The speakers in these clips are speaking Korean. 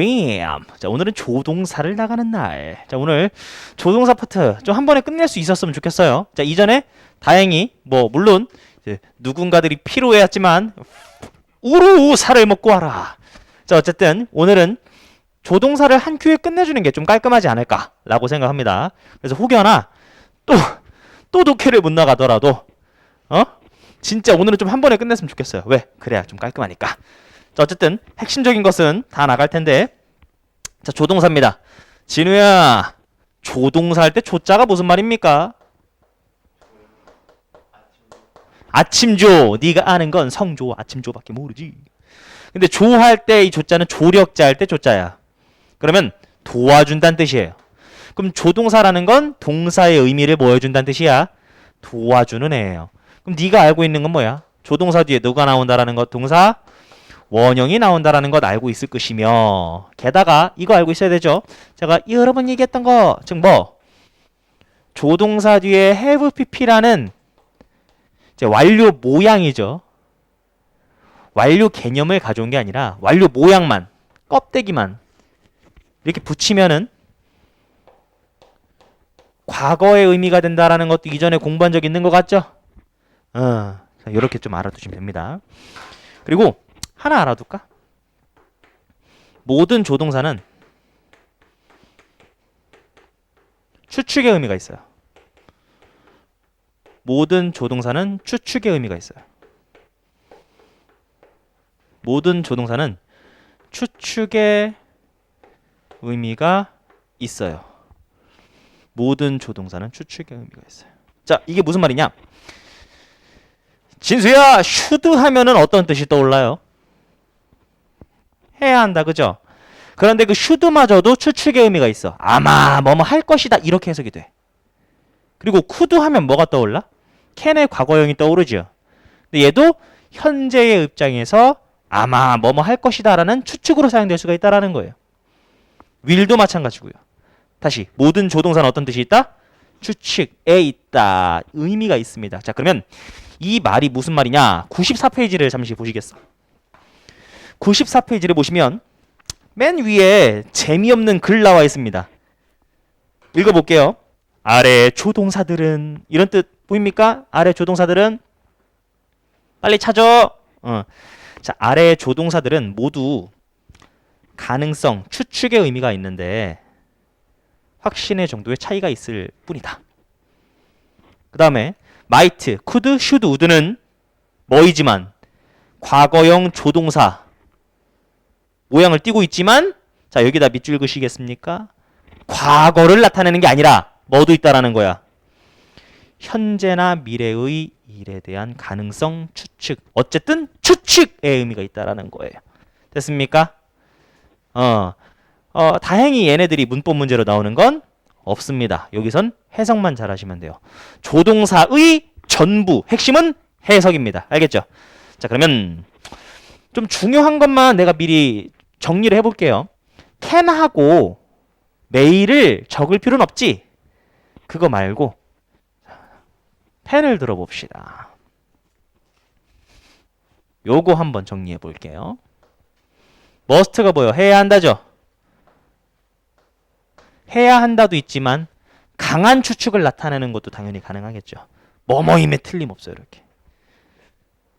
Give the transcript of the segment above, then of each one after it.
뱀! 자, 오늘은 조동사를 나가는 날. 자, 오늘 조동사 파트 좀 한 번에 끝낼 수 있었으면 좋겠어요. 자, 이전에 다행히 물론 이제 누군가들이 피로해했지만 우루 살을 먹고 와라. 자, 어쨌든 오늘은 조동사를 한 큐에 끝내주는 게 좀 깔끔하지 않을까라고 생각합니다. 그래서 혹여나 또 독해를 못 나가더라도 진짜 오늘은 좀 한 번에 끝냈으면 좋겠어요. 왜? 그래야 좀 깔끔하니까. 자, 어쨌든 핵심적인 것은 다 나갈 텐데, 자, 조동사입니다. 진우야, 조동사 할 때 조자가 무슨 말입니까? 아침조. 네가 아는 건 성조, 아침조밖에 모르지. 근데 조할 때 이 조자는 조력자 할 때 조자야. 그러면 도와준다는 뜻이에요. 그럼 조동사라는 건 동사의 의미를 뭐 해준다는 뜻이야? 도와주는 애예요. 그럼 네가 알고 있는 건 뭐야? 조동사 뒤에 누가 나온다라는 것, 동사 원형이 나온다라는 것 알고 있을 것이며, 게다가 이거 알고 있어야 되죠. 제가 여러 번 얘기했던 거, 즉 조동사 뒤에 have pp라는 이제 완료 모양이죠. 완료 개념을 가져온 게 아니라 완료 모양만, 껍데기만 이렇게 붙이면은 과거의 의미가 된다라는 것도 이전에 공부한 적 있는 것 같죠? 이렇게 좀 알아두시면 됩니다. 그리고 하나 알아둘까? 모든 조동사는 추측의 의미가 있어요. 모든 조동사는 추측의 의미가 있어요. 모든 조동사는 추측의 의미가 있어요. 모든 조동사는 추측의 의미가 있어요. 자, 이게 무슨 말이냐? 진수야, should 하면은 어떤 뜻이 떠올라요? 해야 한다, 그죠? 그런데 그 should마저도 추측의 의미가 있어. 아마 뭐뭐 할 것이다, 이렇게 해석이 돼. 그리고 could 하면 뭐가 떠올라? can의 과거형이 떠오르죠. 근데 얘도 현재의 입장에서 아마 뭐뭐 할 것이다 라는 추측으로 사용될 수가 있다라는 거예요. will도 마찬가지고요. 다시, 모든 조동사는 어떤 뜻이 있다? 추측에 있다. 의미가 있습니다. 자, 그러면 이 말이 무슨 말이냐? 94페이지를 잠시 보시겠어? 94페이지를 보시면 맨 위에 재미없는 글 나와 있습니다. 읽어볼게요. 아래 조동사들은, 이런 뜻 보입니까? 아래 조동사들은 빨리 찾아. 자, 아래 조동사들은 모두 가능성, 추측의 의미가 있는데 확신의 정도의 차이가 있을 뿐이다. 그 다음에 might, could, should, would는 뭐이지만 과거형 조동사 모양을 띠고 있지만, 자, 여기다 밑줄 그시겠습니까? 과거를 나타내는 게 아니라 뭐도 있다라는 거야. 현재나 미래의 일에 대한 가능성, 추측. 어쨌든 추측의 의미가 있다라는 거예요. 됐습니까? 다행히 얘네들이 문법 문제로 나오는 건 없습니다. 여기선 해석만 잘 하시면 돼요. 조동사의 전부, 핵심은 해석입니다. 알겠죠? 자, 그러면 좀 중요한 것만 내가 미리 정리를 해볼게요. can하고 may를 적을 필요는 없지? 그거 말고 펜을 들어봅시다. 요거 한번 정리해 볼게요. must가 뭐예요? 해야 한다죠? 해야 한다도 있지만 강한 추측을 나타내는 것도 당연히 가능하겠죠. 뭐뭐임에 틀림없어요. 이렇게.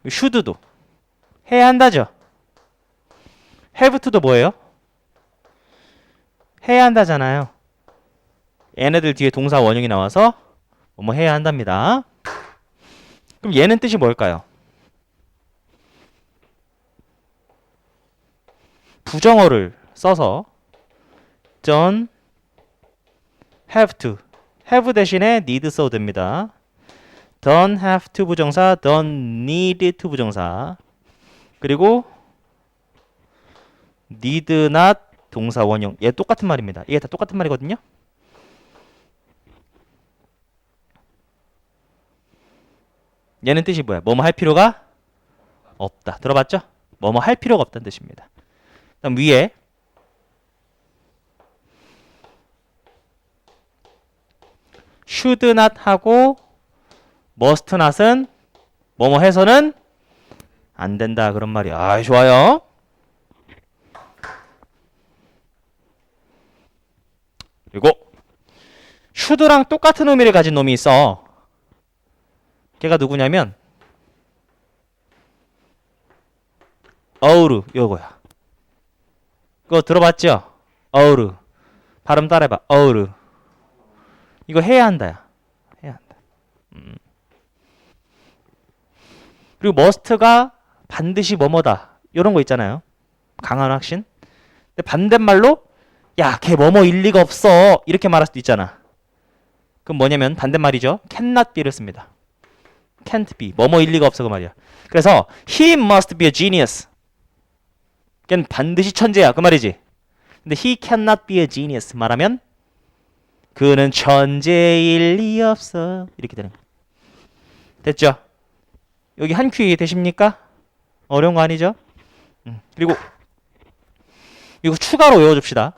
should도 해야 한다죠? have to도 뭐예요? 해야 한다잖아요. 얘네들 뒤에 동사 원형이 나와서 뭐뭐 해야 한답니다. 그럼 얘는 뜻이 뭘까요? 부정어를 써서 don't have to, have 대신에 need 써도 됩니다. don't have to 부정사, don't need to 부정사, 그리고 need not 동사 원형. 얘 똑같은 말입니다. 이게 다 똑같은 말이거든요. 얘는 뜻이 뭐야? 뭐뭐 할 필요가 없다. 들어봤죠? 뭐뭐 할 필요가 없다는 뜻입니다. 그다음 위에 should not 하고 must not은 뭐뭐 해서는 안 된다 그런 말이야. 아, 좋아요. should랑 똑같은 의미를 가진 놈이 있어. 걔가 누구냐면 어우르 요거야. 그거 들어봤죠? 어우르. 발음 따라해봐. 어우르. 이거 해야 한다야. 해야 한다. 그리고 must가 반드시 뭐뭐다. 이런 거 있잖아요. 강한 확신. 근데 반대말로 야, 걔 뭐뭐 일리가 없어. 이렇게 말할 수도 있잖아. 그럼 뭐냐면 반대말이죠. cannot be를 씁니다. can't be. 뭐뭐 일리가 없어 그 말이야. 그래서 he must be a genius. 걔는 반드시 천재야. 그 말이지. 근데 he cannot be a genius 말하면 그는 천재일 리 없어. 이렇게 되는 거야. 됐죠? 여기 한 큐 되십니까? 어려운 거 아니죠? 그리고 이거 추가로 외워줍시다.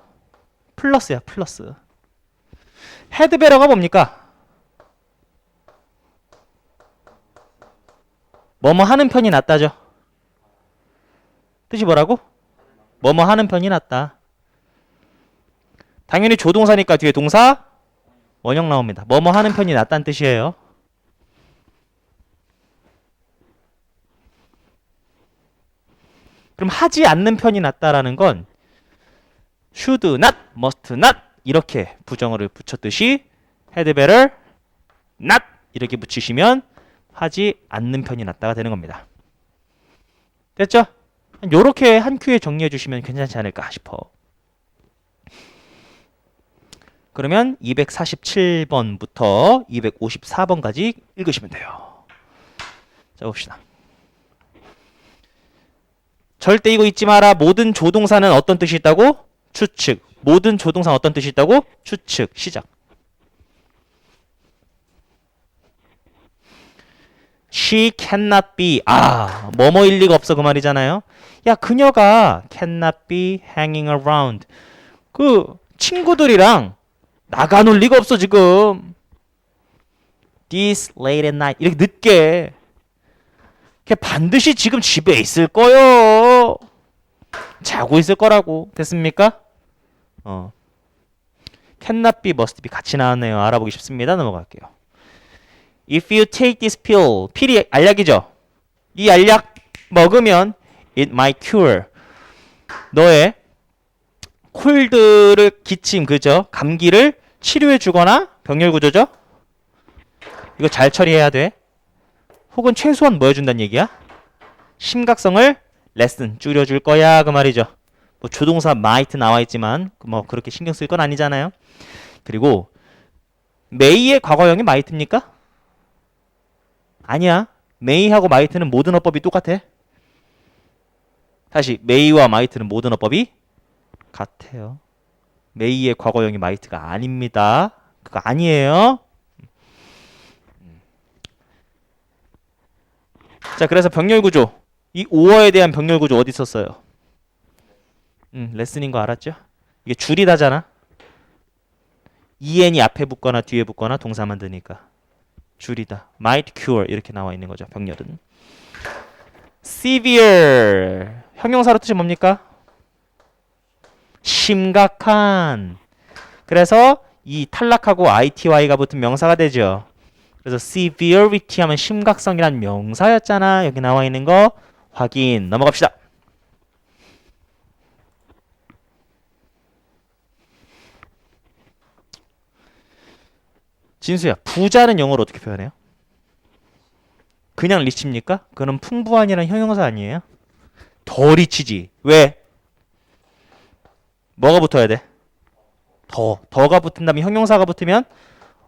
플러스야, 플러스. 헤드베러가 뭡니까? 뭐뭐 하는 편이 낫다죠. 뜻이 뭐라고? 뭐뭐 하는 편이 낫다. 당연히 조동사니까 뒤에 동사 원형 나옵니다. 뭐뭐 하는 편이 낫다는 뜻이에요. 그럼 하지 않는 편이 낫다라는 건 should not, must not 이렇게 부정어를 붙였듯이 had better not 이렇게 붙이시면 하지 않는 편이 낫다가 되는 겁니다. 됐죠? 요렇게 한 큐에 정리해 주시면 괜찮지 않을까 싶어. 그러면 247번부터 254번까지 읽으시면 돼요. 자, 봅시다. 절대 이거 잊지 마라. 모든 조동사는 어떤 뜻이 있다고? 추측. 모든 조동사는 어떤 뜻이 있다고? 추측. 시작. She cannot be. 아, 뭐뭐일 리가 없어 그 말이잖아요. 야, 그녀가 cannot be hanging around. 그 친구들이랑 나가놀 리가 없어 지금. This late at night. 이렇게 늦게. 걔 반드시 지금 집에 있을 거요. 자고 있을 거라고. 됐습니까? cannot be, must be 같이 나왔네요. 알아보기 쉽습니다. 넘어갈게요. If you take this pill, 필이 알약이죠. 이 알약 먹으면 it might cure. 너의 콜드를 기침, 그죠? 감기를 치료해 주거나 병렬 구조죠. 이거 잘 처리해야 돼. 혹은 최소한 뭐 해준다는 얘기야? 심각성을 레슨 줄여줄 거야 그 말이죠. 뭐 조동사 might 나와 있지만 뭐 그렇게 신경 쓸 건 아니잖아요. 그리고 may의 과거형이 might입니까? 아니야. may하고 might는 모든 어법이 똑같아. 다시 may와 might는 모든 어법이 같아요. may의 과거형이 might가 아닙니다. 그거 아니에요. 자, 그래서 병렬 구조. 이 오어에 대한 병렬 구조 어디 있었어요? 레슨인 거 알았죠? 이게 줄이다잖아. en이 앞에 붙거나 뒤에 붙거나 동사 만드니까 줄이다. might cure 이렇게 나와 있는 거죠. 병렬은. severe 형용사로 뜻이 뭡니까? 심각한. 그래서 이 탈락하고 ity가 붙은 명사가 되죠. 그래서 severity 하면 심각성이란 명사였잖아. 여기 나와 있는 거 확인. 넘어갑시다. 진수야, 부자는 영어로 어떻게 표현해요? 그냥 리치입니까? 그는 풍부한이란 형용사 아니에요? 더 리치지. 왜? 뭐가 붙어야 돼? 더가 붙은 다음에 형용사가 붙으면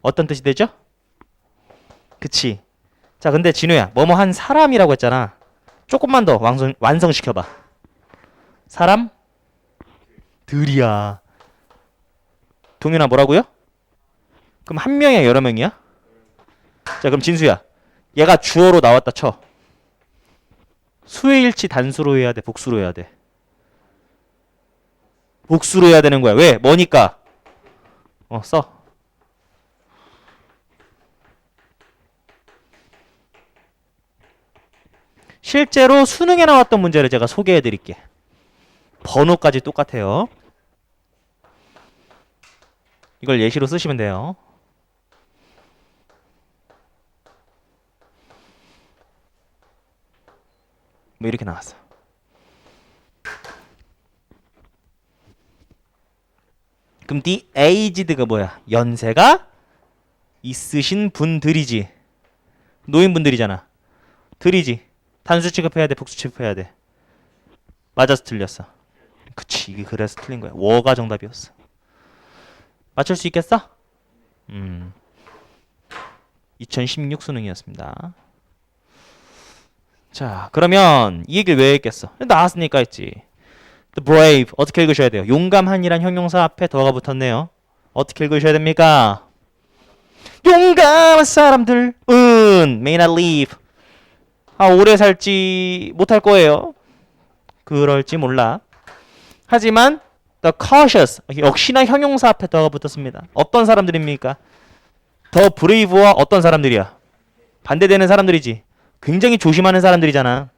어떤 뜻이 되죠? 그치. 자, 근데 진우야, 뭐뭐 한 사람이라고 했잖아. 조금만 더 완성시켜봐. 사람? 들이야. 동윤아 뭐라고요? 그럼 한 명이야, 여러 명이야? 자, 그럼 진수야, 얘가 주어로 나왔다 쳐. 수의일치 단수로 해야 돼, 복수로 해야 돼? 복수로 해야 되는 거야. 왜? 뭐니까? 써. 실제로 수능에 나왔던 문제를 제가 소개해 드릴게. 번호까지 똑같아요. 이걸 예시로 쓰시면 돼요. 뭐 이렇게 나왔어. 그럼 the aged가 뭐야? 연세가 있으신 분들이지. 노인분들이잖아. 들이지. 단수 취급해야 돼, 복수 취급해야 돼. 맞아서 틀렸어. 그치, 이게 그래서 틀린 거야. 워가 정답이었어. 맞출 수 있겠어? 2016 수능이었습니다. 자, 그러면 이 얘기를 왜 했겠어? 나왔으니까 했지. The brave 어떻게 읽으셔야 돼요? 용감한이란 형용사 앞에 더가 붙었네요. 어떻게 읽으셔야 됩니까? 용감한 사람들은 may not live. 오래 살지 못할 거예요. 그럴지 몰라. 하지만 the cautious 역시나 형용사 앞에 더가 붙었습니다. 어떤 사람들입니까? 더 브레이브와 어떤 사람들이야? 반대되는 사람들이지. 굉장히 조심하는 사람들이잖아.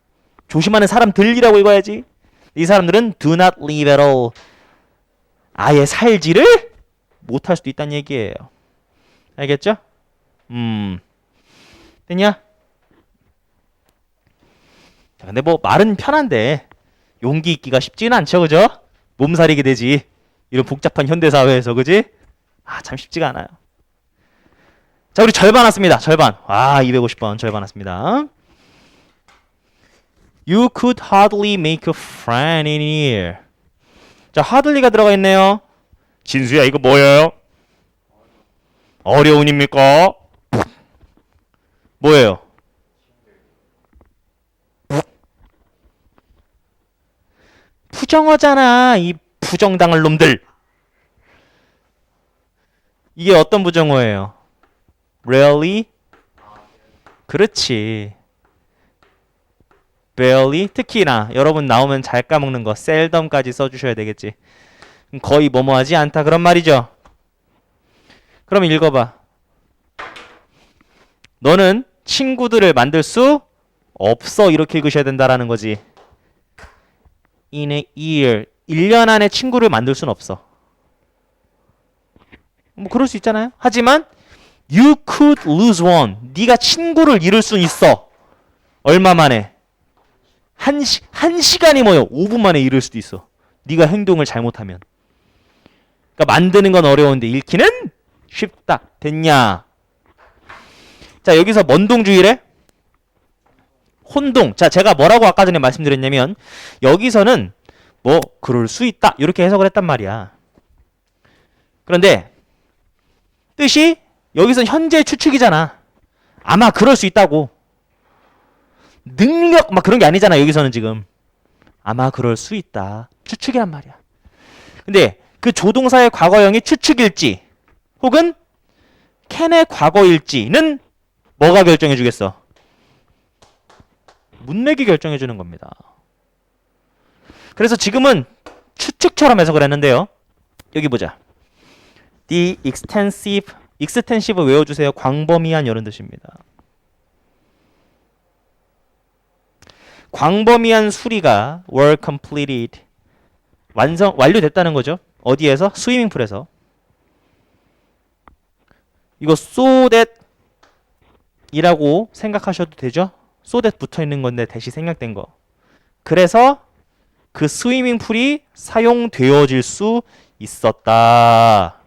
조심하는 사람들이라고 읽어야지. 이 사람들은 do not live at all. 아예 살지를 못할 수도 있다는 얘기예요. 알겠죠? 됐냐? 자, 근데 뭐 말은 편한데 용기 있기가 쉽지는 않죠, 그죠? 몸살이게 되지. 이런 복잡한 현대사회에서, 그지? 참 쉽지가 않아요. 자, 우리 절반 왔습니다. 절반. 250번 절반 왔습니다. You could hardly make a friend in here. 자, hardly가 들어가 있네요. 진수야, 이거 뭐예요? 어려운입니까? 뭐예요? 부정어잖아, 이 부정당할 놈들. 이게 어떤 부정어예요? Rarely? 그렇지. Barely? 특히나 여러분 나오면 잘 까먹는 거 seldom까지 써주셔야 되겠지. 거의 뭐뭐하지 않다 그런 말이죠. 그럼 읽어봐. 너는 친구들을 만들 수 없어 이렇게 읽으셔야 된다라는 거지. In a year 1년 안에 친구를 만들 수는 없어. 뭐 그럴 수 있잖아요. 하지만 you could lose one. 네가 친구를 잃을 수는 있어. 얼마 만에? 한 시간이 뭐요? 5분 만에 잃을 수도 있어. 네가 행동을 잘못하면. 그러니까 만드는 건 어려운데 잃기는 쉽다. 됐냐? 자, 여기서 먼동주의래? 혼동. 자, 제가 뭐라고 아까 전에 말씀드렸냐면 여기서는 뭐 그럴 수 있다 이렇게 해석을 했단 말이야. 그런데 뜻이 여기선 현재 추측이잖아. 아마 그럴 수 있다고. 능력 막 그런 게 아니잖아. 여기서는 지금 아마 그럴 수 있다. 추측이란 말이야. 근데 그 조동사의 과거형이 추측일지 혹은 캔의 과거일지는 뭐가 결정해 주겠어? 문맥이 결정해 주는 겁니다. 그래서 지금은 추측처럼 해석을 했는데요. 여기 보자. The extensive 외워주세요. 광범위한 이런 뜻입니다. 광범위한 수리가 were completed 완료됐다는 거죠. 어디에서? 스위밍풀에서. 이거 so that 이라고 생각하셔도 되죠. so that 붙어있는 건데 대시 생략된 거. 그래서 그 스위밍풀이 사용되어질 수 있었다.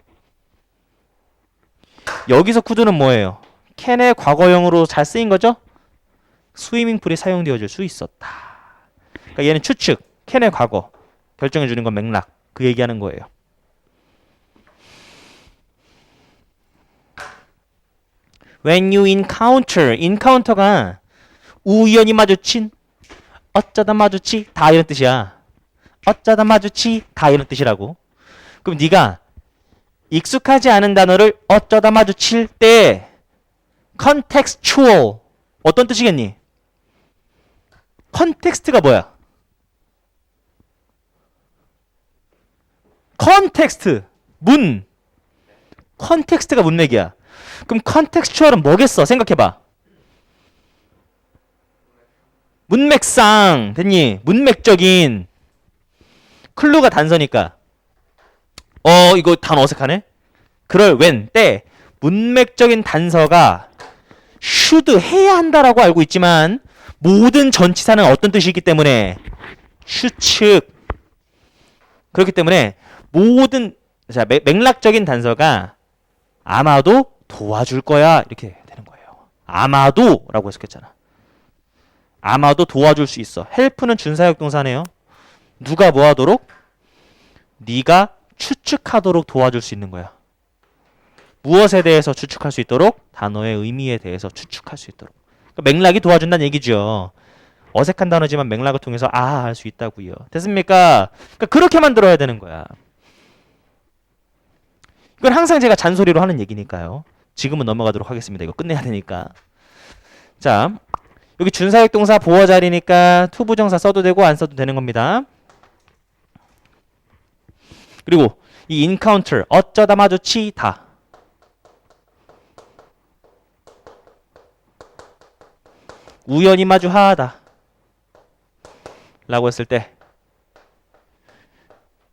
여기서 could는 뭐예요? can의 과거형으로 잘 쓰인 거죠? 스위밍풀이 사용되어질 수 있었다. 그러니까 얘는 추측, can의 과거 결정해 주는 건 맥락. 그 얘기하는 거예요. When you encounter가 우연히 마주친, 어쩌다 마주치, 다 이런 뜻이야. 어쩌다 마주치, 다 이런 뜻이라고. 그럼 네가 익숙하지 않은 단어를 어쩌다 마주칠 때 contextual 어떤 뜻이겠니? 컨텍스트가 뭐야? 컨텍스트 문 컨텍스트가 문맥이야. 그럼 컨텍스추얼은 뭐겠어? 생각해봐. 문맥상 됐니? 문맥적인 클루가 단서니까 이거 단어 어색하네? 그럴 when 때 문맥적인 단서가 should 해야 한다라고 알고 있지만 모든 전치사는 어떤 뜻이기 때문에 추측. 그렇기 때문에 모든 자 맥락적인 단서가 아마도 도와줄 거야 이렇게 되는 거예요. 아마도라고 해석했잖아. 아마도 도와줄 수 있어. 헬프는 준사역 동사네요. 누가 뭐 하도록? 네가 추측하도록 도와줄 수 있는 거야. 무엇에 대해서 추측할 수 있도록? 단어의 의미에 대해서 추측할 수 있도록. 그러니까 맥락이 도와준다는 얘기죠. 어색한 단어지만 맥락을 통해서 알 수 있다고요. 됐습니까? 그러니까 그렇게 만들어야 되는 거야. 이건 항상 제가 잔소리로 하는 얘기니까요. 지금은 넘어가도록 하겠습니다. 이거 끝내야 되니까. 자, 여기 준사역 동사 보어 자리니까 투부정사 써도 되고 안 써도 되는 겁니다. 그리고 이 encounter 어쩌다 마주치다. 우연히 마주하다 라고 했을 때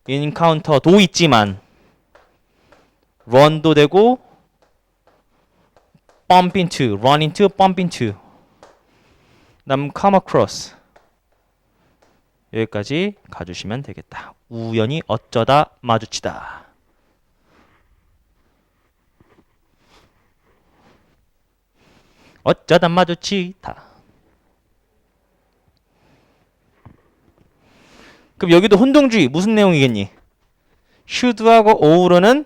encounter도 있지만 run도 되고 bump into, run into, bump into 그다음 come across 여기까지 가주시면 되겠다. 우연히 어쩌다 마주치다. 어쩌다 마주치다. 그럼 여기도 혼동주의 무슨 내용이겠니? should하고 ough는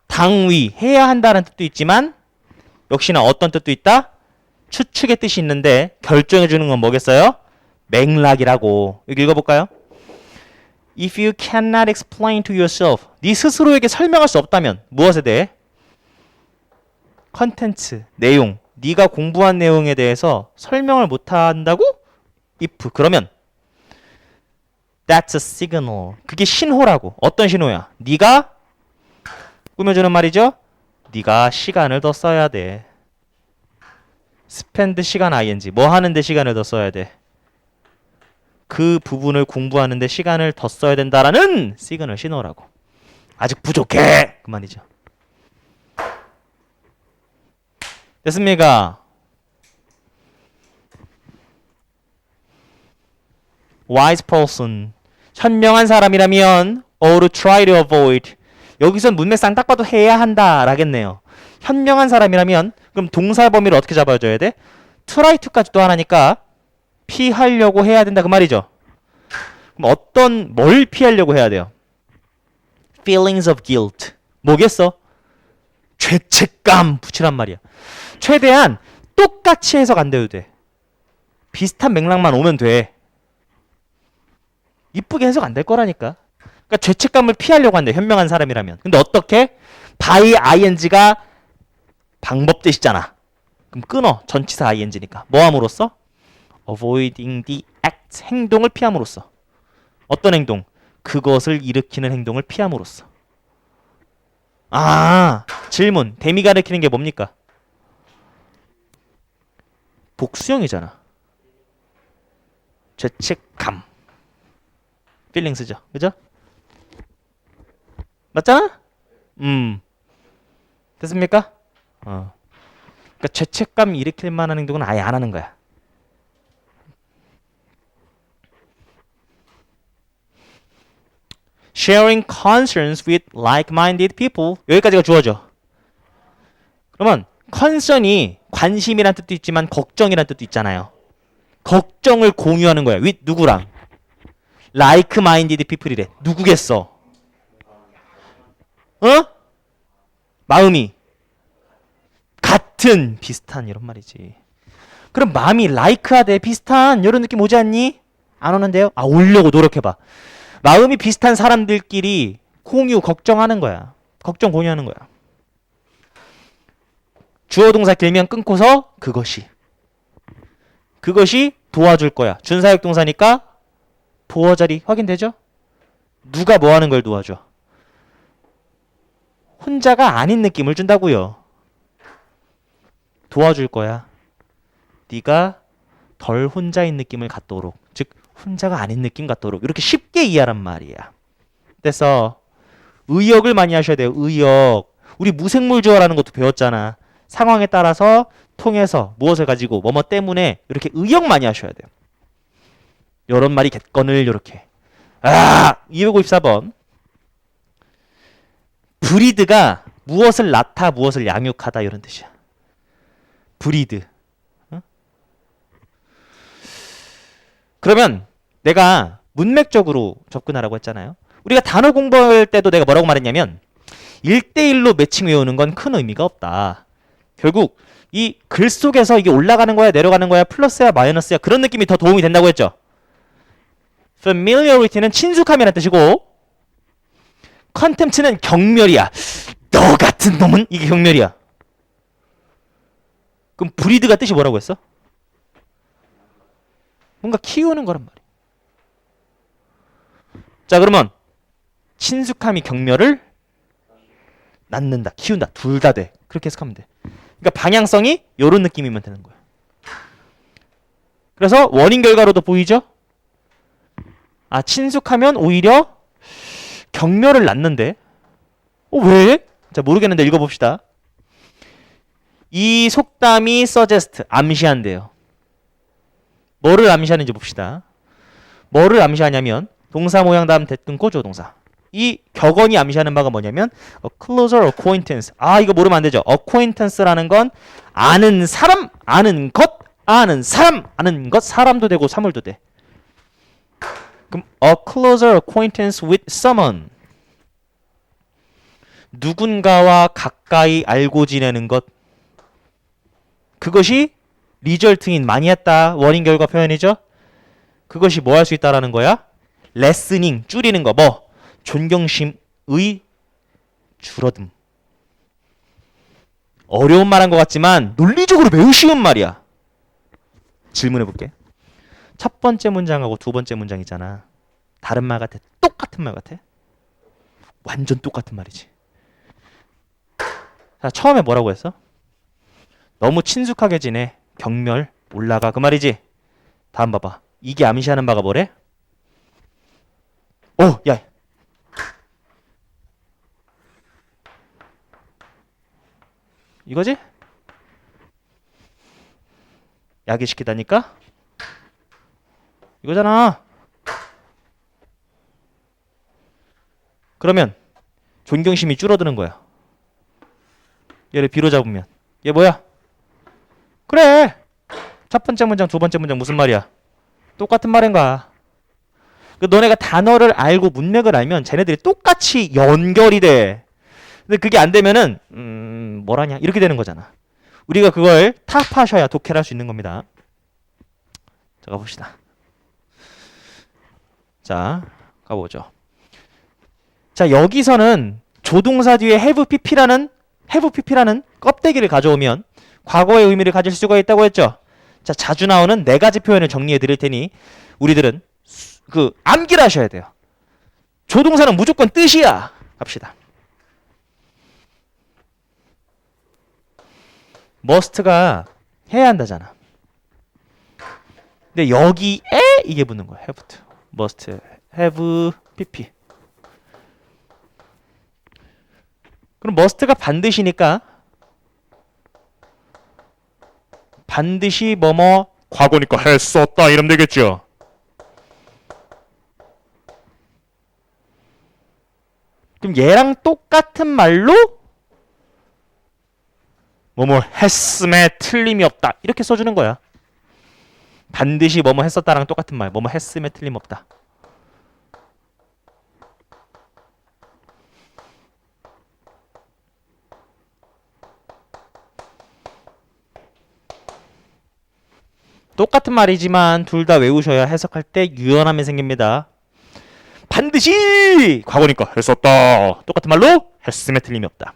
당위 해야 한다는 뜻도 있지만 역시나 어떤 뜻도 있다? 추측의 뜻이 있는데 결정해 주는 건 뭐겠어요? 맥락이라고. 여기 읽어볼까요? If you cannot explain to yourself 네 스스로에게 설명할 수 없다면 무엇에 대해? 컨텐츠, 내용 네가 공부한 내용에 대해서 설명을 못한다고? if 그러면 That's a signal. 그게 신호라고. 어떤 신호야? 네가 꾸며주는 말이죠. 네가 시간을 더 써야 돼. spend 시간 ing. 뭐 하는데 시간을 더 써야 돼? 그 부분을 공부하는데 시간을 더 써야 된다라는 시그널 신호라고. 아직 부족해. 그 말이죠. 됐습니까? wise person. 현명한 사람이라면 or to try to avoid. 여기선 문맥상 딱 봐도 해야 한다 라겠네요. 현명한 사람이라면 그럼 동사 범위를 어떻게 잡아줘야 돼? try to까지 또 하나니까 피하려고 해야 된다 그 말이죠. 그럼 뭘 피하려고 해야 돼요? feelings of guilt. 뭐겠어? 죄책감 붙이란 말이야. 최대한 똑같이 해석 안 돼도 돼. 비슷한 맥락만 오면 돼. 이쁘게 해석 안 될 거라니까. 그러니까 죄책감을 피하려고 한대. 현명한 사람이라면. 근데 어떻게? by ing가 방법 뜻이잖아. 그럼 끊어. 전치사 ing니까. 뭐 함으로써? avoiding the act. 행동을 피함으로써. 어떤 행동? 그것을 일으키는 행동을 피함으로써. 아, 질문. 대미가 가리키는 게 뭡니까? 복수형이잖아. 죄책감. feelings죠. 그죠? 맞잖아? 됐습니까? 그러니까 죄책감 일으킬 만한 행동은 아예 안 하는 거야. sharing concerns with like-minded people. 여기까지가 주어져. 그러면 concern이 관심이란 뜻도 있지만 걱정이란 뜻도 있잖아요. 걱정을 공유하는 거야. with 누구랑? like-minded people이래. 누구겠어? 어? 마음이 같은, 비슷한 이런 말이지. 그럼 마음이 like하대, 비슷한 이런 느낌 오지 않니? 안 오는데요? 아, 오려고 노력해봐. 마음이 비슷한 사람들끼리 공유, 걱정하는 거야. 걱정 공유하는 거야. 주어 동사 길면 끊고서 그것이 도와줄 거야. 준사역 동사니까 보어 자리 확인되죠? 누가 뭐 하는 걸 도와줘? 혼자가 아닌 느낌을 준다고요. 도와줄 거야. 네가 덜 혼자인 느낌을 갖도록. 즉 혼자가 아닌 느낌 갖도록. 이렇게 쉽게 이해하란 말이야. 그래서 의역을 많이 하셔야 돼요. 의역. 우리 무생물주어라는 것도 배웠잖아. 상황에 따라서 통해서 무엇을 가지고 뭐뭐 때문에 이렇게 의역 많이 하셔야 돼요. 요런 말이 겠거늘 요렇게. 254번. 브리드가 무엇을 낳다 무엇을 양육하다 이런 뜻이야. 브리드. 어? 그러면 내가 문맥적으로 접근하라고 했잖아요. 우리가 단어 공부할 때도 내가 뭐라고 말했냐면 1대1로 매칭 외우는 건 큰 의미가 없다. 결국 이 글 속에서 이게 올라가는 거야 내려가는 거야 플러스야 마이너스야 그런 느낌이 더 도움이 된다고 했죠. familiarity는 친숙함이라는 뜻이고 contempt는 경멸이야. 너 같은 놈은 이게 경멸이야. 그럼 브리드가 뜻이 뭐라고 했어? 뭔가 키우는 거란 말이야. 자 그러면 친숙함이 경멸을 낳는다, 키운다, 둘 다 돼. 그렇게 해석하면 돼. 그러니까 방향성이 이런 느낌이면 되는 거야. 그래서 원인 결과로도 보이죠? 친숙하면 오히려 경멸을 낳는데 왜? 자 모르겠는데 읽어봅시다. 이 속담이 suggest, 암시한대요. 뭐를 암시하는지 봅시다. 뭐를 암시하냐면 동사 모양 다음 대끈 꼬조 동사. 이 격언이 암시하는 바가 뭐냐면 a closer acquaintance. 이거 모르면 안 되죠. acquaintance라는 건 아는 사람, 아는 것, 아는 사람, 아는 것, 사람도 되고 사물도 돼. 그럼 a closer acquaintance with someone. 누군가와 가까이 알고 지내는 것. 그것이 리절트인 많이 했다. 원인 결과 표현이죠. 그것이 뭐 할 수 있다라는 거야? 레스닝 줄이는 거 뭐? 존경심의 줄어듦. 어려운 말한 것 같지만 논리적으로 매우 쉬운 말이야. 질문해 볼게. 첫 번째 문장하고 두 번째 문장 있잖아. 다른 말 같아? 똑같은 말 같아? 완전 똑같은 말이지. 자, 처음에 뭐라고 했어? 너무 친숙하게 지내. 경멸 올라가 그 말이지. 다음 봐봐. 이게 암시하는 바가 뭐래? 야. 이거지? 야기시키다니까? 이거잖아. 그러면 존경심이 줄어드는 거야. 얘를 B로 잡으면 얘 뭐야? 그래. 첫 번째 문장 두 번째 문장 무슨 말이야? 똑같은 말인가? 너네가 단어를 알고 문맥을 알면 쟤네들이 똑같이 연결이 돼. 근데 그게 안 되면은 뭐라냐 이렇게 되는 거잖아. 우리가 그걸 타파셔야 독해를 할 수 있는 겁니다. 자 가봅시다. 자 가보죠. 자 여기서는 조동사 뒤에 have pp라는 껍데기를 가져오면 과거의 의미를 가질 수가 있다고 했죠. 자 자주 나오는 네 가지 표현을 정리해 드릴 테니 우리들은 암기를 하셔야 돼요. 조동사는 무조건 뜻이야. 갑시다. must가 해야 한다잖아. 근데 여기에 이게 붙는 거야. have to. must have pp. 그럼 must가 반드시니까 반드시 뭐뭐 과거니까 했었다 이러면 되겠죠. 그럼 얘랑 똑같은 말로 뭐뭐 했음에 틀림이 없다 이렇게 써주는 거야. 반드시 뭐뭐 했었다랑 똑같은 말 뭐뭐 했음에 틀림없다. 똑같은 말이지만 둘 다 외우셔야 해석할 때 유연함이 생깁니다. 반드시 과거니까 했었다. 똑같은 말로 했음에 틀림이 없다.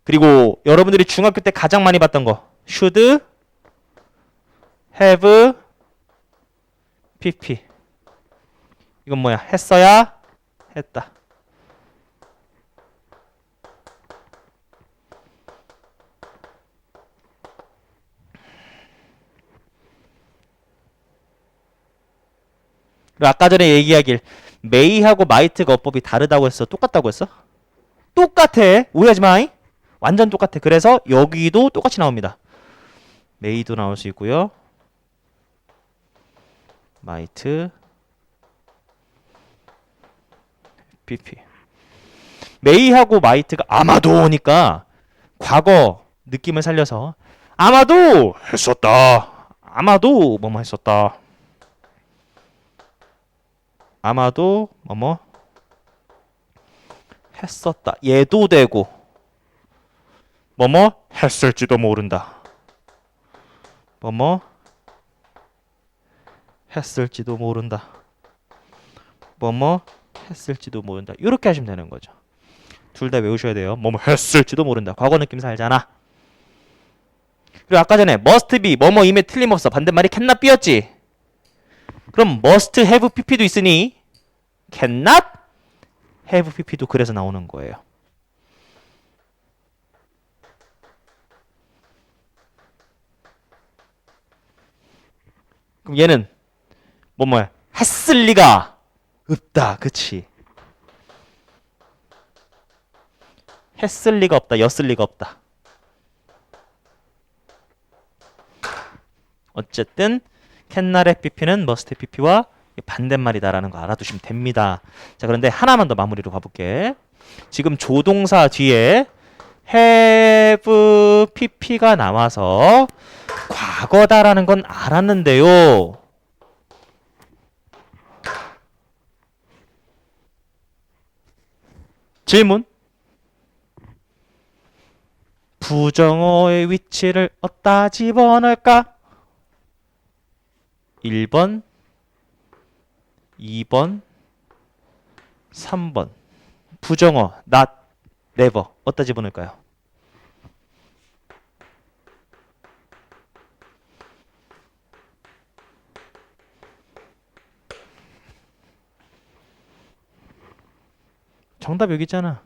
그리고 여러분들이 중학교 때 가장 많이 봤던 거 should have pp. 이건 뭐야? 했어야 했다. 아까 전에 얘기하길 may하고 might가 어법이 다르다고 했어? 똑같다고 했어? 똑같아. 오해하지 마. 완전 똑같아. 그래서 여기도 똑같이 나옵니다. may도 나올 수 있고요. might, pp. may하고 might가 아마도니까 과거 느낌을 살려서 아마도 했었다. 아마도 뭐뭐 했었다. 아마도 뭐뭐 했었다. 얘도 되고 뭐뭐 했을지도 모른다. 뭐뭐 했을지도 모른다. 뭐뭐 했을지도 모른다. 이렇게 하시면 되는 거죠. 둘 다 외우셔야 돼요. 뭐뭐 했을지도 모른다. 과거 느낌 살잖아. 그리고 아까 전에 must be 뭐뭐임에 틀림없어. 반대말이 cannot be였지. 그럼 must have pp도 있으니 cannot have pp도 그래서 나오는 거예요. 그럼 얘는 뭐뭐야 했을 리가 없다. 그치? 했을 리가 없다. 였을 리가 없다. 어쨌든 cannot have pp는 must have pp와 반대말이다라는 거 알아두시면 됩니다. 자, 그런데 하나만 더 마무리로 가볼게. 지금 조동사 뒤에 have pp가 나와서 과거다라는 건 알았는데요. 질문. 부정어의 위치를 어디다 집어넣을까? 1번, 2번, 3번. 부정어 not, never 어디다 집어넣을까요? 정답 여기 있잖아.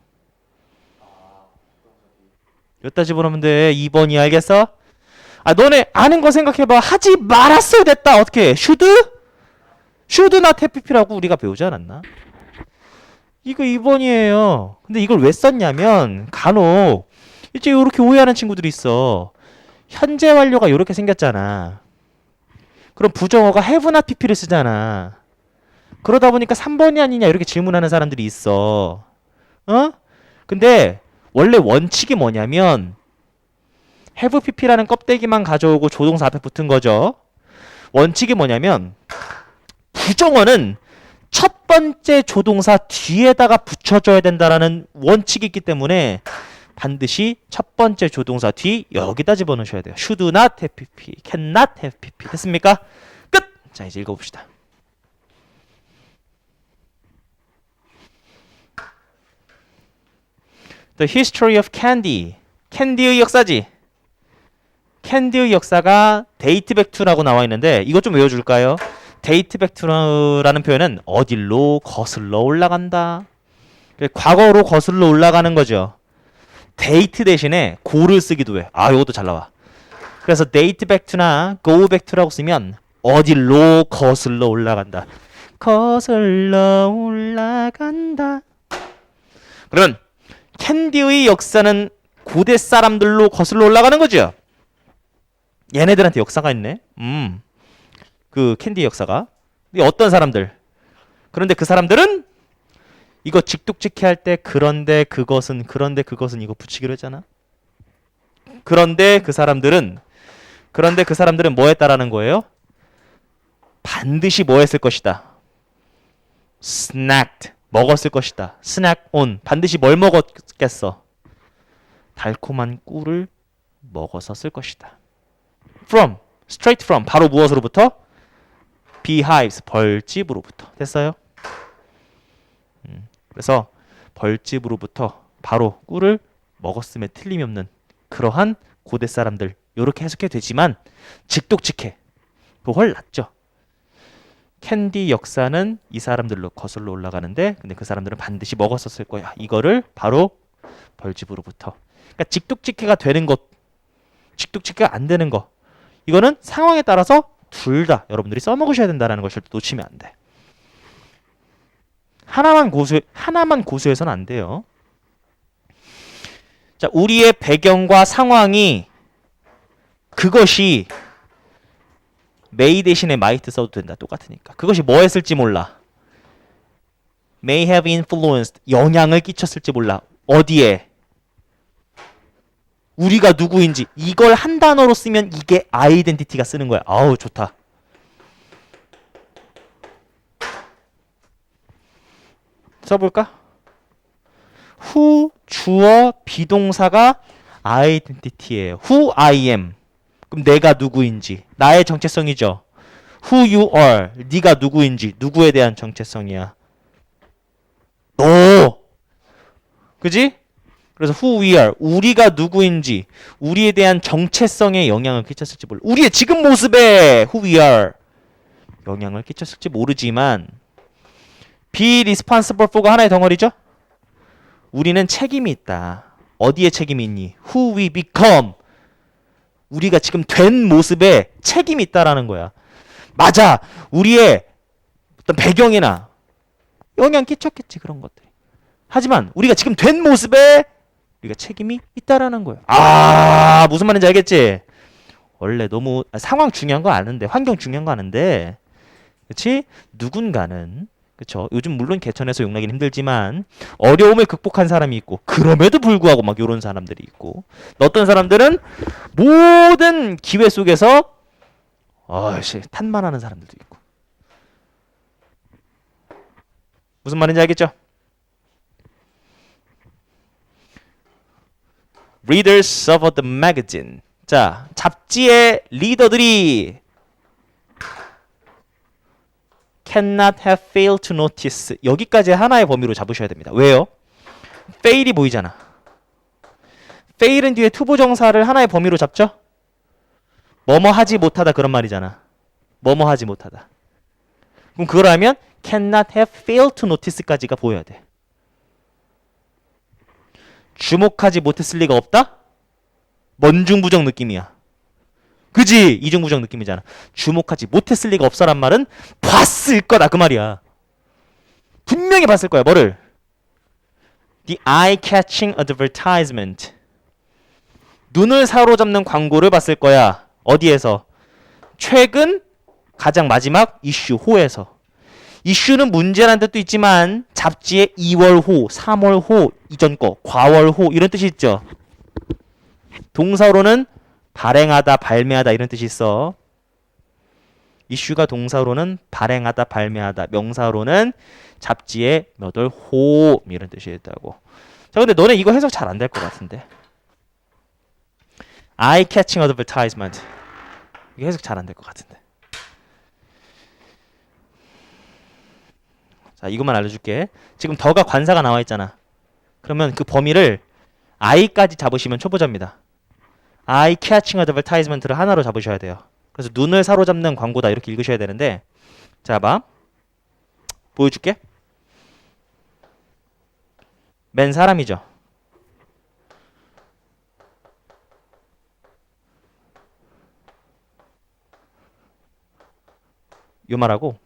여기다 집어넣으면 돼. 2번이 알겠어? 아, 너네 아는 거 생각해봐. 하지 말았어야 됐다. 어떻게? should? should not have pp라고 우리가 배우지 않았나? 이거 2번이에요. 근데 이걸 왜 썼냐면 간혹 이제 이렇게 오해하는 친구들이 있어. 현재 완료가 이렇게 생겼잖아. 그럼 부정어가 have not pp를 쓰잖아. 그러다 보니까 3번이 아니냐 이렇게 질문하는 사람들이 있어. 어? 근데 원래 원칙이 뭐냐면 have pp라는 껍데기만 가져오고 조동사 앞에 붙은 거죠. 원칙이 뭐냐면 부정어는 첫 번째 조동사 뒤에다가 붙여줘야 된다라는 원칙이 있기 때문에 반드시 첫 번째 조동사 뒤 여기다 집어넣으셔야 돼요. should not have pp, cannot have pp. 됐습니까? 끝! 자, 이제 읽어봅시다. The history of candy. 캔디의 역사지. 캔디의 역사가 date back to라고 나와 있는데 이것 좀 외워줄까요? date back to라는 표현은 어딜로 거슬러 올라간다. 과거로 거슬러 올라가는 거죠. date 대신에 go를 쓰기도 해. 아, 이것도 잘 나와. 그래서 date back to나 go back to라고 쓰면 어딜로 거슬러 올라간다. 거슬러 올라간다. 그러면 캔디의 역사는 고대 사람들로 거슬러 올라가는 거죠. 얘네들한테 역사가 있네. 그 캔디의 역사가. 어떤 사람들? 그런데 그 사람들은 이거 직독직해 할 때 그런데 그것은 이거 붙이기로 했잖아. 그런데 그 사람들은 뭐 했다라는 거예요? 반드시 뭐 했을 것이다. snacked. 먹었을 것이다. snack on. 반드시 뭘 먹었겠어? 달콤한 꿀을 먹었었을 것이다. from. straight from. 바로 무엇으로부터? beehives. 벌집으로부터. 됐어요? 그래서 벌집으로부터 바로 꿀을 먹었음에 틀림이 없는 그러한 고대 사람들. 이렇게 해석해도 되지만 직독직해. 그걸 낫죠. 캔디 역사는 이 사람들로 거슬러 올라가는데 근데 그 사람들은 반드시 먹었었을 거야. 이거를 바로 벌집으로부터. 그러니까 직독직해가 되는 것, 직독직해가 안 되는 것. 이거는 상황에 따라서 둘 다 여러분들이 써먹으셔야 된다는 걸 절대 놓치면 안 돼. 하나만 고수해서는 안 돼요. 자, 우리의 배경과 상황이 그것이 may 대신에 might 써도 된다. 똑같으니까. 그것이 뭐 했을지 몰라. may have influenced. 영향을 끼쳤을지 몰라. 어디에? 우리가 누구인지. 이걸 한 단어로 쓰면 이게 아이덴티티가 쓰는 거야. 아우 좋다. 써볼까? who 주어 비동사가 아이덴티티예요. who I am. 그럼 내가 누구인지. 나의 정체성이죠. who you are. 네가 누구인지. 누구에 대한 정체성이야. 너. 그지? 그래서 who we are. 우리가 누구인지. 우리에 대한 정체성에 영향을 끼쳤을지 몰라. 우리의 지금 모습에 who we are. 영향을 끼쳤을지 모르지만 be responsible for가 하나의 덩어리죠? 우리는 책임이 있다. 어디에 책임이 있니? Who we become. 우리가 지금 된 모습에 책임이 있다라는 거야. 맞아. 우리의 어떤 배경이나 영향 끼쳤겠지. 그런 것들이. 하지만 우리가 지금 된 모습에 우리가 책임이 있다라는 거야. 아, 무슨 말인지 알겠지? 원래 너무 상황 중요한 거 아는데, 환경 중요한 거 아는데, 그렇지? 누군가는, 그렇죠? 요즘 물론 개천에서 용나기는 힘들지만 어려움을 극복한 사람이 있고, 그럼에도 불구하고 막 이런 사람들이 있고, 어떤 사람들은 모든 기회 속에서 탄만하는 사람들도 있고. 무슨 말인지 알겠죠? Readers of the magazine. 자, 잡지의 리더들이 cannot have failed to notice. 여기까지 하나의 범위로 잡으셔야 됩니다. 왜요? fail이 보이잖아. fail은 뒤에 투부정사를 하나의 범위로 잡죠? 뭐뭐 하지 못하다 그런 말이잖아. 뭐뭐 하지 못하다. 그럼 그걸 하면 cannot have failed to notice까지가 보여야 돼. 주목하지 못했을 리가 없다? 먼중부정 느낌이야. 그지? 이중부정 느낌이잖아. 주목하지 못했을 리가 없어란 말은 봤을 거다 그 말이야. 분명히 봤을 거야. 뭐를? The eye-catching advertisement. 눈을 사로잡는 광고를 봤을 거야. 어디에서? 최근 가장 마지막 이슈 호에서. 이슈는 문제라는 뜻도 있지만 잡지의 2월 호, 3월 호 이전 거, 과월 호 이런 뜻이 있죠. 동사로는 발행하다, 발매하다 이런 뜻이 있어. 이슈가 동사로는 발행하다, 발매하다. 명사로는 잡지의 몇 월 호 이런 뜻이 있다고. 자, 근데 너네 이거 해석 잘 안 될 것 같은데. eye-catching advertisement. 이거 해석 잘 안 될 것 같은데. 자, 이것만 알려줄게. 지금 더가 관사가 나와 있잖아. 그러면 그 범위를 I까지 잡으시면 초보자입니다. eye catching advertisement를 하나로 잡으셔야 돼요. 그래서 눈을 사로잡는 광고다 이렇게 읽으셔야 되는데, 자, 봐. 보여줄게. 맨 사람이죠. 요 말하고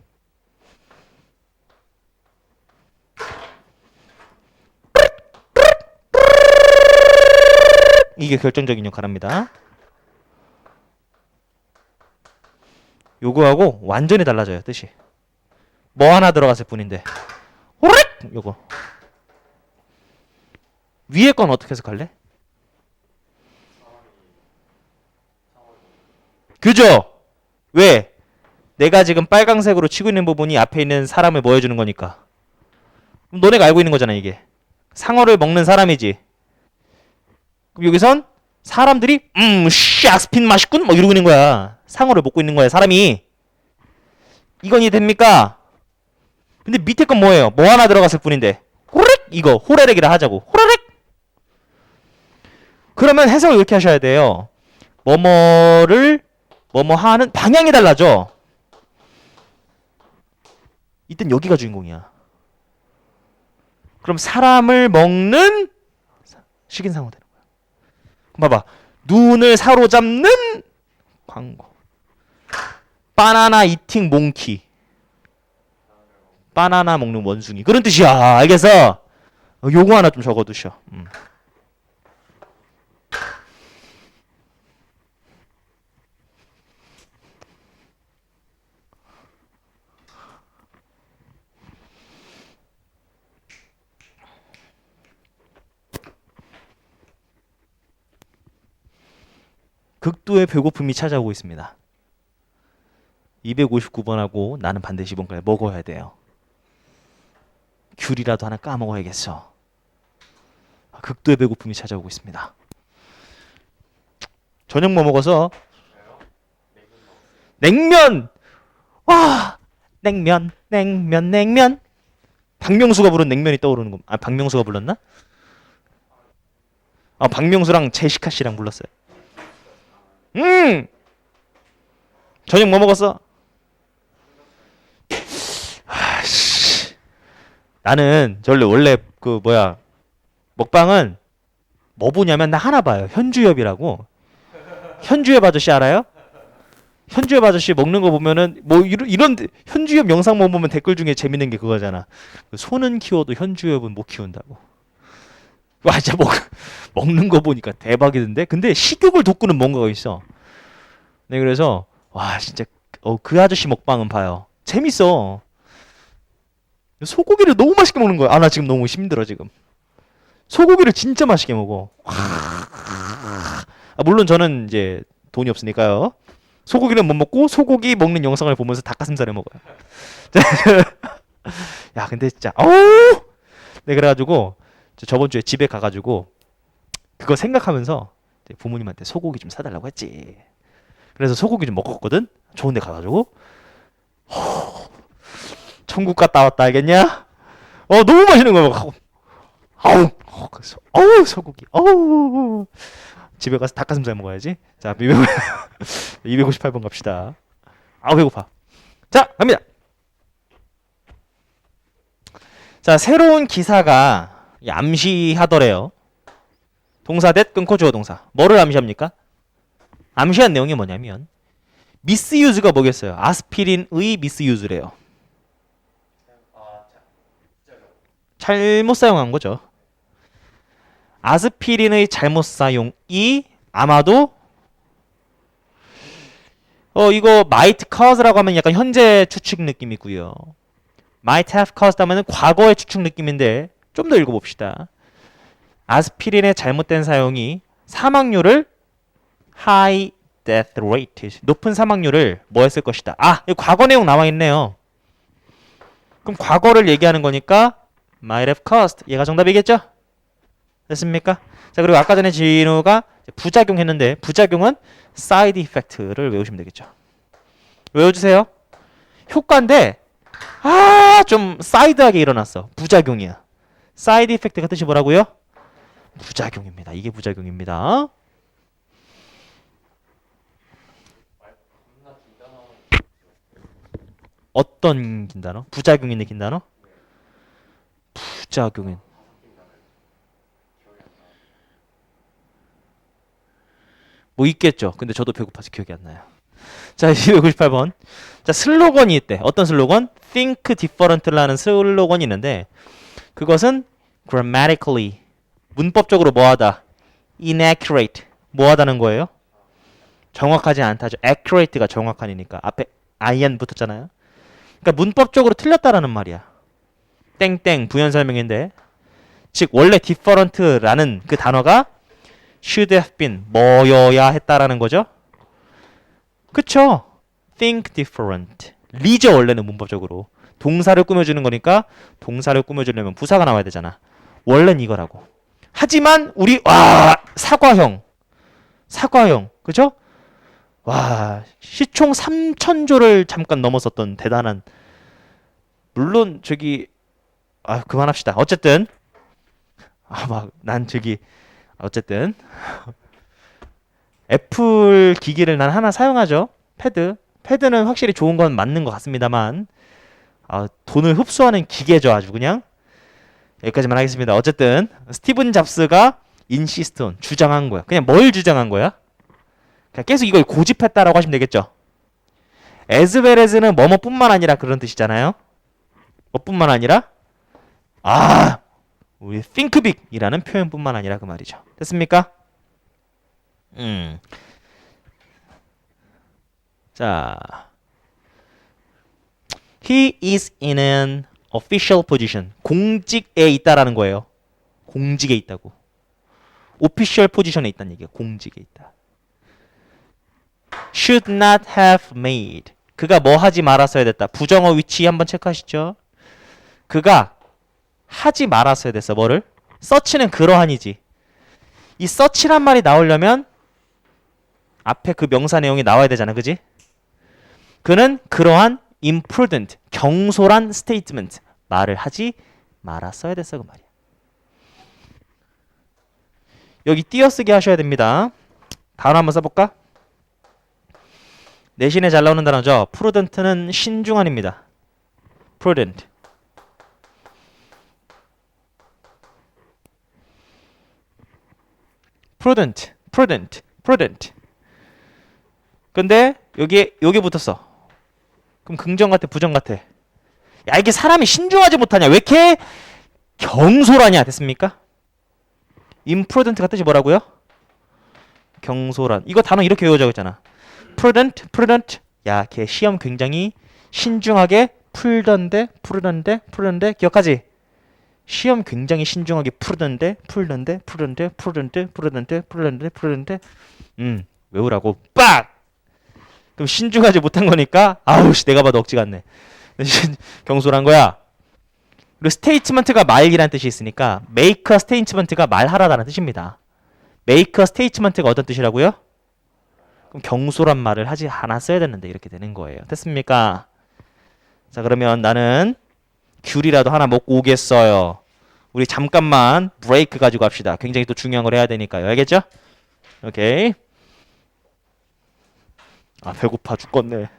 이게 결정적인 역할을 합니다. 요거하고 완전히 달라져요. 뜻이. 뭐 하나 들어갔을 뿐인데. 호렉! 요거. 위에 건 어떻게 해석할래? 그죠? 왜? 내가 지금 빨강색으로 치고 있는 부분이 앞에 있는 사람을 뭐 해주는 거니까. 그럼 너네가 알고 있는 거잖아 이게. 상어를 먹는 사람이지. 그럼 여기선 사람들이 샥스핀 맛있군 뭐 이러고 있는 거야. 상어를 먹고 있는 거야 사람이. 이건 이해됩니까? 근데 밑에 건 뭐예요? 뭐 하나 들어갔을 뿐인데 호렉 이거 호레렉이라 하자고. 호레렉. 그러면 해석을 이렇게 하셔야 돼요. 뭐뭐를 뭐뭐 하는 방향이 달라져. 이땐 여기가 주인공이야. 그럼 사람을 먹는 식인상어 되는 거야. 그럼 봐봐. 눈을 사로잡는 광고. 바나나 이팅 몽키. 바나나 먹는 원숭이. 그런 뜻이야. 알겠어? 요거 하나 좀 적어두셔. 극도의 배고픔이 찾아오고 있습니다. 259번하고 나는 반드시 뭔가를 먹어야 돼요. 귤이라도 하나 까먹어야겠어. 극도의 배고픔이 찾아오고 있습니다. 저녁 뭐 먹어서? 냉면! 와! 냉면. 박명수가 부른 냉면이 떠오르는 거. 아, 박명수가 불렀나? 아, 박명수랑 제시카 씨랑 불렀어요. 저녁 뭐 먹었어? 아씨. 나는 원래 그 뭐야 먹방은 뭐 보냐면 나 하나 봐요. 현주엽이라고. 현주엽 아저씨 알아요? 현주엽 아저씨 먹는 거 보면은 뭐 이런 현주엽 영상만 보면 댓글 중에 재밌는 게 그거잖아. 소는 키워도 현주엽은 못 키운다고. 와 진짜 먹는 거 보니까 대박이던데. 근데 식욕을 돋구는 뭔가가 있어. 네 그래서 와 진짜 그 아저씨 먹방은 봐요. 재밌어. 소고기를 너무 맛있게 먹는 거야. 아 나 지금 너무 힘들어 지금. 소고기를 진짜 맛있게 먹어. 아, 물론 저는 이제 돈이 없으니까요. 소고기는 못 먹고 소고기 먹는 영상을 보면서 닭가슴살을 먹어요. 야 근데 진짜 어우. 네 그래가지고 저번 주에 집에 가가지고 그거 생각하면서 부모님한테 소고기 좀 사달라고 했지. 그래서 소고기 좀 먹었거든. 좋은데 가가지고 천국 갔다 왔다 알겠냐? 너무 맛있는 거 먹어. 아우 소고기. 어우 집에 가서 닭가슴살 먹어야지. 자 258번 갑시다. 아우 배고파. 자 갑니다. 자 새로운 기사가 암시하더래요. 동사 대 끊고 주어 동사. 뭐를 암시합니까? 암시한 내용이 뭐냐면 미스유즈가 뭐겠어요? 아스피린의 미스유즈래요. 잘못 사용한 거죠. 아스피린의 잘못 사용이 아마도 이거 might cause라고 하면 약간 현재 추측 느낌이고요. might have caused 하면은 과거의 추측 느낌인데 좀 더 읽어봅시다. 아스피린의 잘못된 사용이 사망률을 high death rate 높은 사망률을 뭐 했을 것이다. 아, 이 과거 내용 나와 있네요. 그럼 과거를 얘기하는 거니까 might have caused 얘가 정답이겠죠? 됐습니까? 자 그리고 아까 전에 진우가 부작용 했는데 부작용은 side effect를 외우시면 되겠죠. 외워주세요. 효과인데 좀 사이드하게 일어났어. 부작용이야. side effect가 뜻이 뭐라고요? 부작용입니다. 이게 부작용입니다. 어떤 긴 단어? 부작용 있는 긴 단어? 부작용인 뭐 있겠죠. 근데 저도 배고파서 기억이 안 나요. 자 298번. 자 슬로건이 있대. 어떤 슬로건? Think different라는 슬로건이 있는데 그것은 grammatically 문법적으로 뭐하다? inaccurate 뭐하다는 거예요? 정확하지 않다죠. accurate가 정확한이니까 앞에 in 붙었잖아요. 그러니까 문법적으로 틀렸다라는 말이야. 땡땡 부연 설명인데 즉 원래 different라는 그 단어가 should have been 뭐여야 했다라는 거죠. 그쵸? think different 리죠 원래는 문법적으로 동사를 꾸며주는 거니까 동사를 꾸며주려면 부사가 나와야 되잖아. 원래는 이거라고. 하지만 우리 사과형 그죠? 와 시총 3,000조를 잠깐 넘었었던 대단한 물론 저기 그만합시다. 어쨌든 어쨌든 애플 기기를 난 하나 사용하죠. 패드는 확실히 좋은 건 맞는 것 같습니다만 돈을 흡수하는 기계죠. 아주 그냥 여기까지만 하겠습니다. 어쨌든 스티븐 잡스가 인시스트 주장한 거야. 그냥 뭘 주장한 거야? 그냥 계속 이걸 고집했다라고 하시면 되겠죠. as well as는 뭐뭐뿐만 아니라 그런 뜻이잖아요. 뭐뿐만 아니라 우리 think big이라는 표현뿐만 아니라 그 말이죠. 됐습니까? 자, he is in an official position. 공직에 있다라는 거예요. 공직에 있다고. official position에 있다는 얘기예요. 공직에 있다. should not have made. 그가 뭐 하지 말았어야 됐다. 부정어 위치 한번 체크하시죠. 그가 하지 말았어야 됐어. 뭐를? 서치는 그러한이지. 이 서치란 말이 나오려면 앞에 그 명사 내용이 나와야 되잖아. 그지? 그는 그러한 imprudent, 경솔한 statement, 말을 하지 말았어야 됐어. 그 말이야. 여기 띄어쓰기 하셔야 됩니다. 단어 한번 써볼까? 내신에 잘 나오는 단어죠. prudent는 신중한입니다. prudent. prudent, prudent, prudent. 근데 여기 붙었어. 그럼 긍정 같아, 부정 같아? 야, 이게 사람이 신중하지 못하냐? 왜 이렇게 경솔하냐? 됐습니까? imprudent가 뜻이 뭐라고요? 경솔한. 이거 단어 이렇게 외워져 있잖아. prudent, prudent. 야, 걔 시험 굉장히 신중하게 풀던데, 풀던데, 풀던데. 기억하지? 시험 굉장히 신중하게 풀던데, 풀던데, 풀던데, 풀던데, 풀던데, 풀던데, 풀던데. 외우라고. 빡! 그럼 신중하지 못한 거니까 아우 씨 내가 봐도 억지 같네. 경솔한 거야. 그리고 스테이트먼트가 말이라는 뜻이 있으니까 make a statement가 말하라라는 뜻입니다. make a statement가 어떤 뜻이라고요? 그럼 경솔한 말을 하지 않았어야 되는데 이렇게 되는 거예요. 됐습니까? 자 그러면 나는 귤이라도 하나 먹고 오겠어요. 우리 잠깐만 브레이크 가지고 합시다. 굉장히 또 중요한 걸 해야 되니까요. 알겠죠? 오케이. 아 배고파 죽겠네.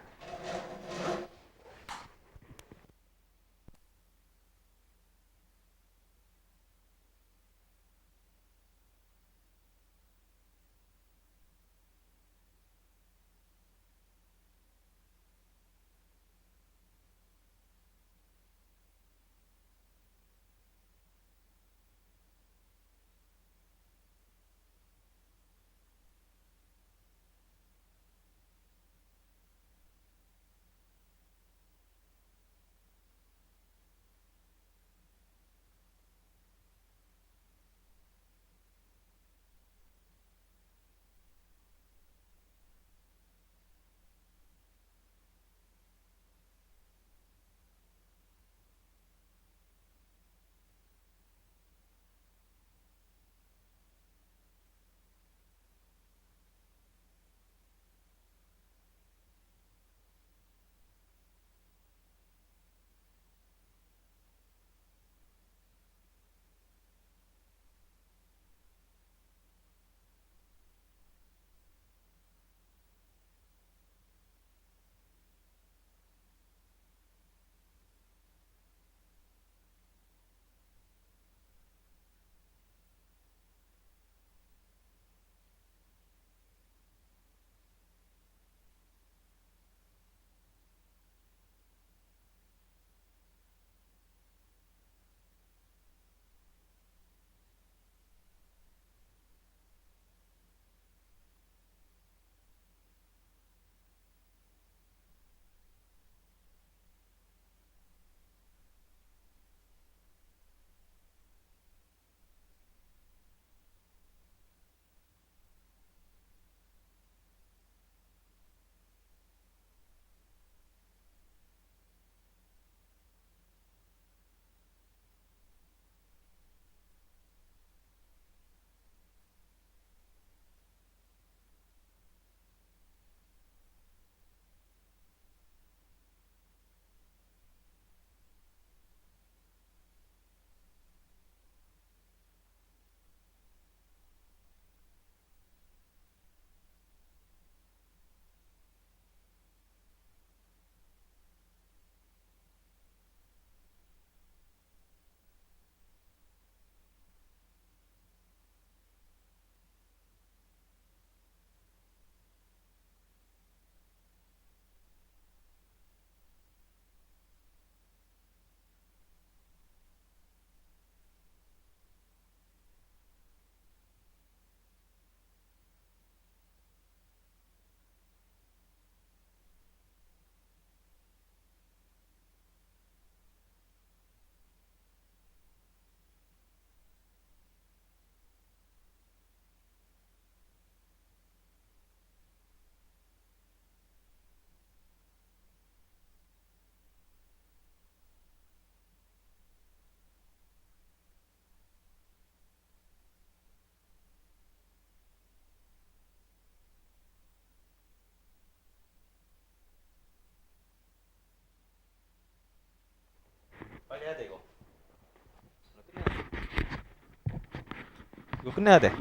이거 끝내야 돼.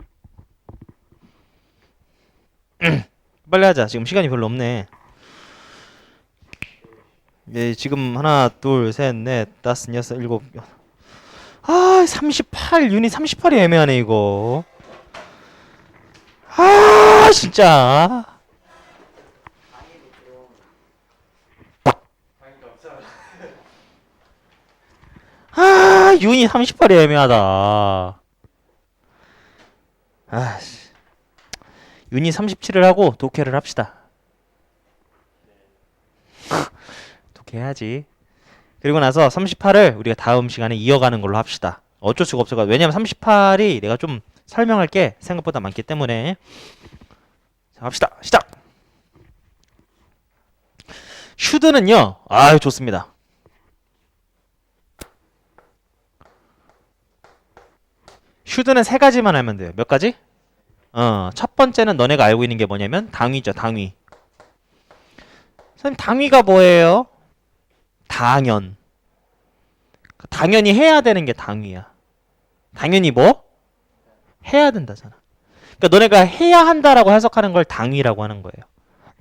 빨리 하자. 지금 시간이 별로 없네. 예, 지금 하나, 둘, 셋, 넷, 다섯, 여섯, 일곱. 아, 38. 유닛 38이 애매하네 이거. 아, 진짜. 아, 유닛 38이 애매하다. 아씨. 유닛 37을 하고 독해를 합시다. 독해야지. 그리고 나서 38을 우리가 다음 시간에 이어가는 걸로 합시다. 어쩔 수가 없어가. 왜냐면 38이 내가 좀 설명할 게 생각보다 많기 때문에. 자, 합시다. 시작. 슈드는요. 아유, 좋습니다. 슈드는 세 가지만 하면 돼요. 몇 가지? 첫 번째는 너네가 알고 있는 게 뭐냐면 당위죠, 당위. 선생님, 당위가 뭐예요? 당연. 당연히 해야 되는 게 당위야. 당연히 뭐? 해야 된다잖아. 그러니까 너네가 해야 한다라고 해석하는 걸 당위라고 하는 거예요.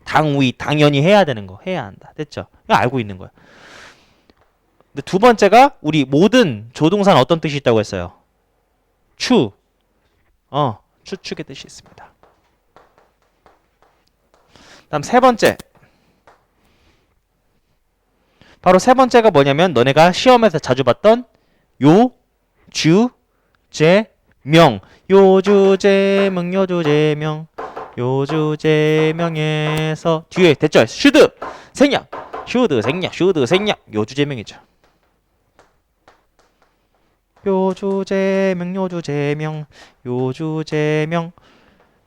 당위, 당연히 해야 되는 거, 해야 한다. 됐죠? 이거 알고 있는 거야. 근데 두 번째가 우리 모든 조동사는 어떤 뜻이 있다고 했어요? 추. 추측의 뜻이 있습니다. 다음 세 번째. 바로 세 번째가 뭐냐면 너네가 시험에서 자주 봤던 요, 주, 제, 명. 요주제명, 요주제명. 요주제명에서 뒤에 됐죠? 슈드, 생략. 슈드, 생략, 슈드, 생략. 요주제명이죠. 요주제명, 요주제명, 요주제명.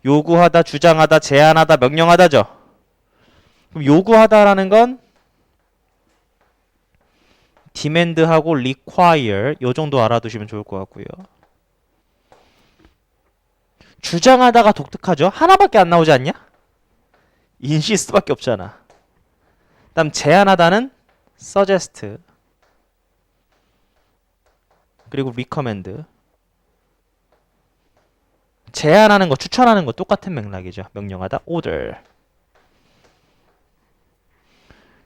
요구하다, 주장하다, 제안하다, 명령하다죠. 그럼 요구하다라는 건 demand하고 require 요 정도 알아두시면 좋을 것 같고요. 주장하다가 독특하죠. 하나밖에 안 나오지 않냐? insist밖에 없잖아. 다음 제안하다는 suggest 그리고 recommend. 제안하는 거, 추천하는 거 똑같은 맥락이죠. 명령하다, order.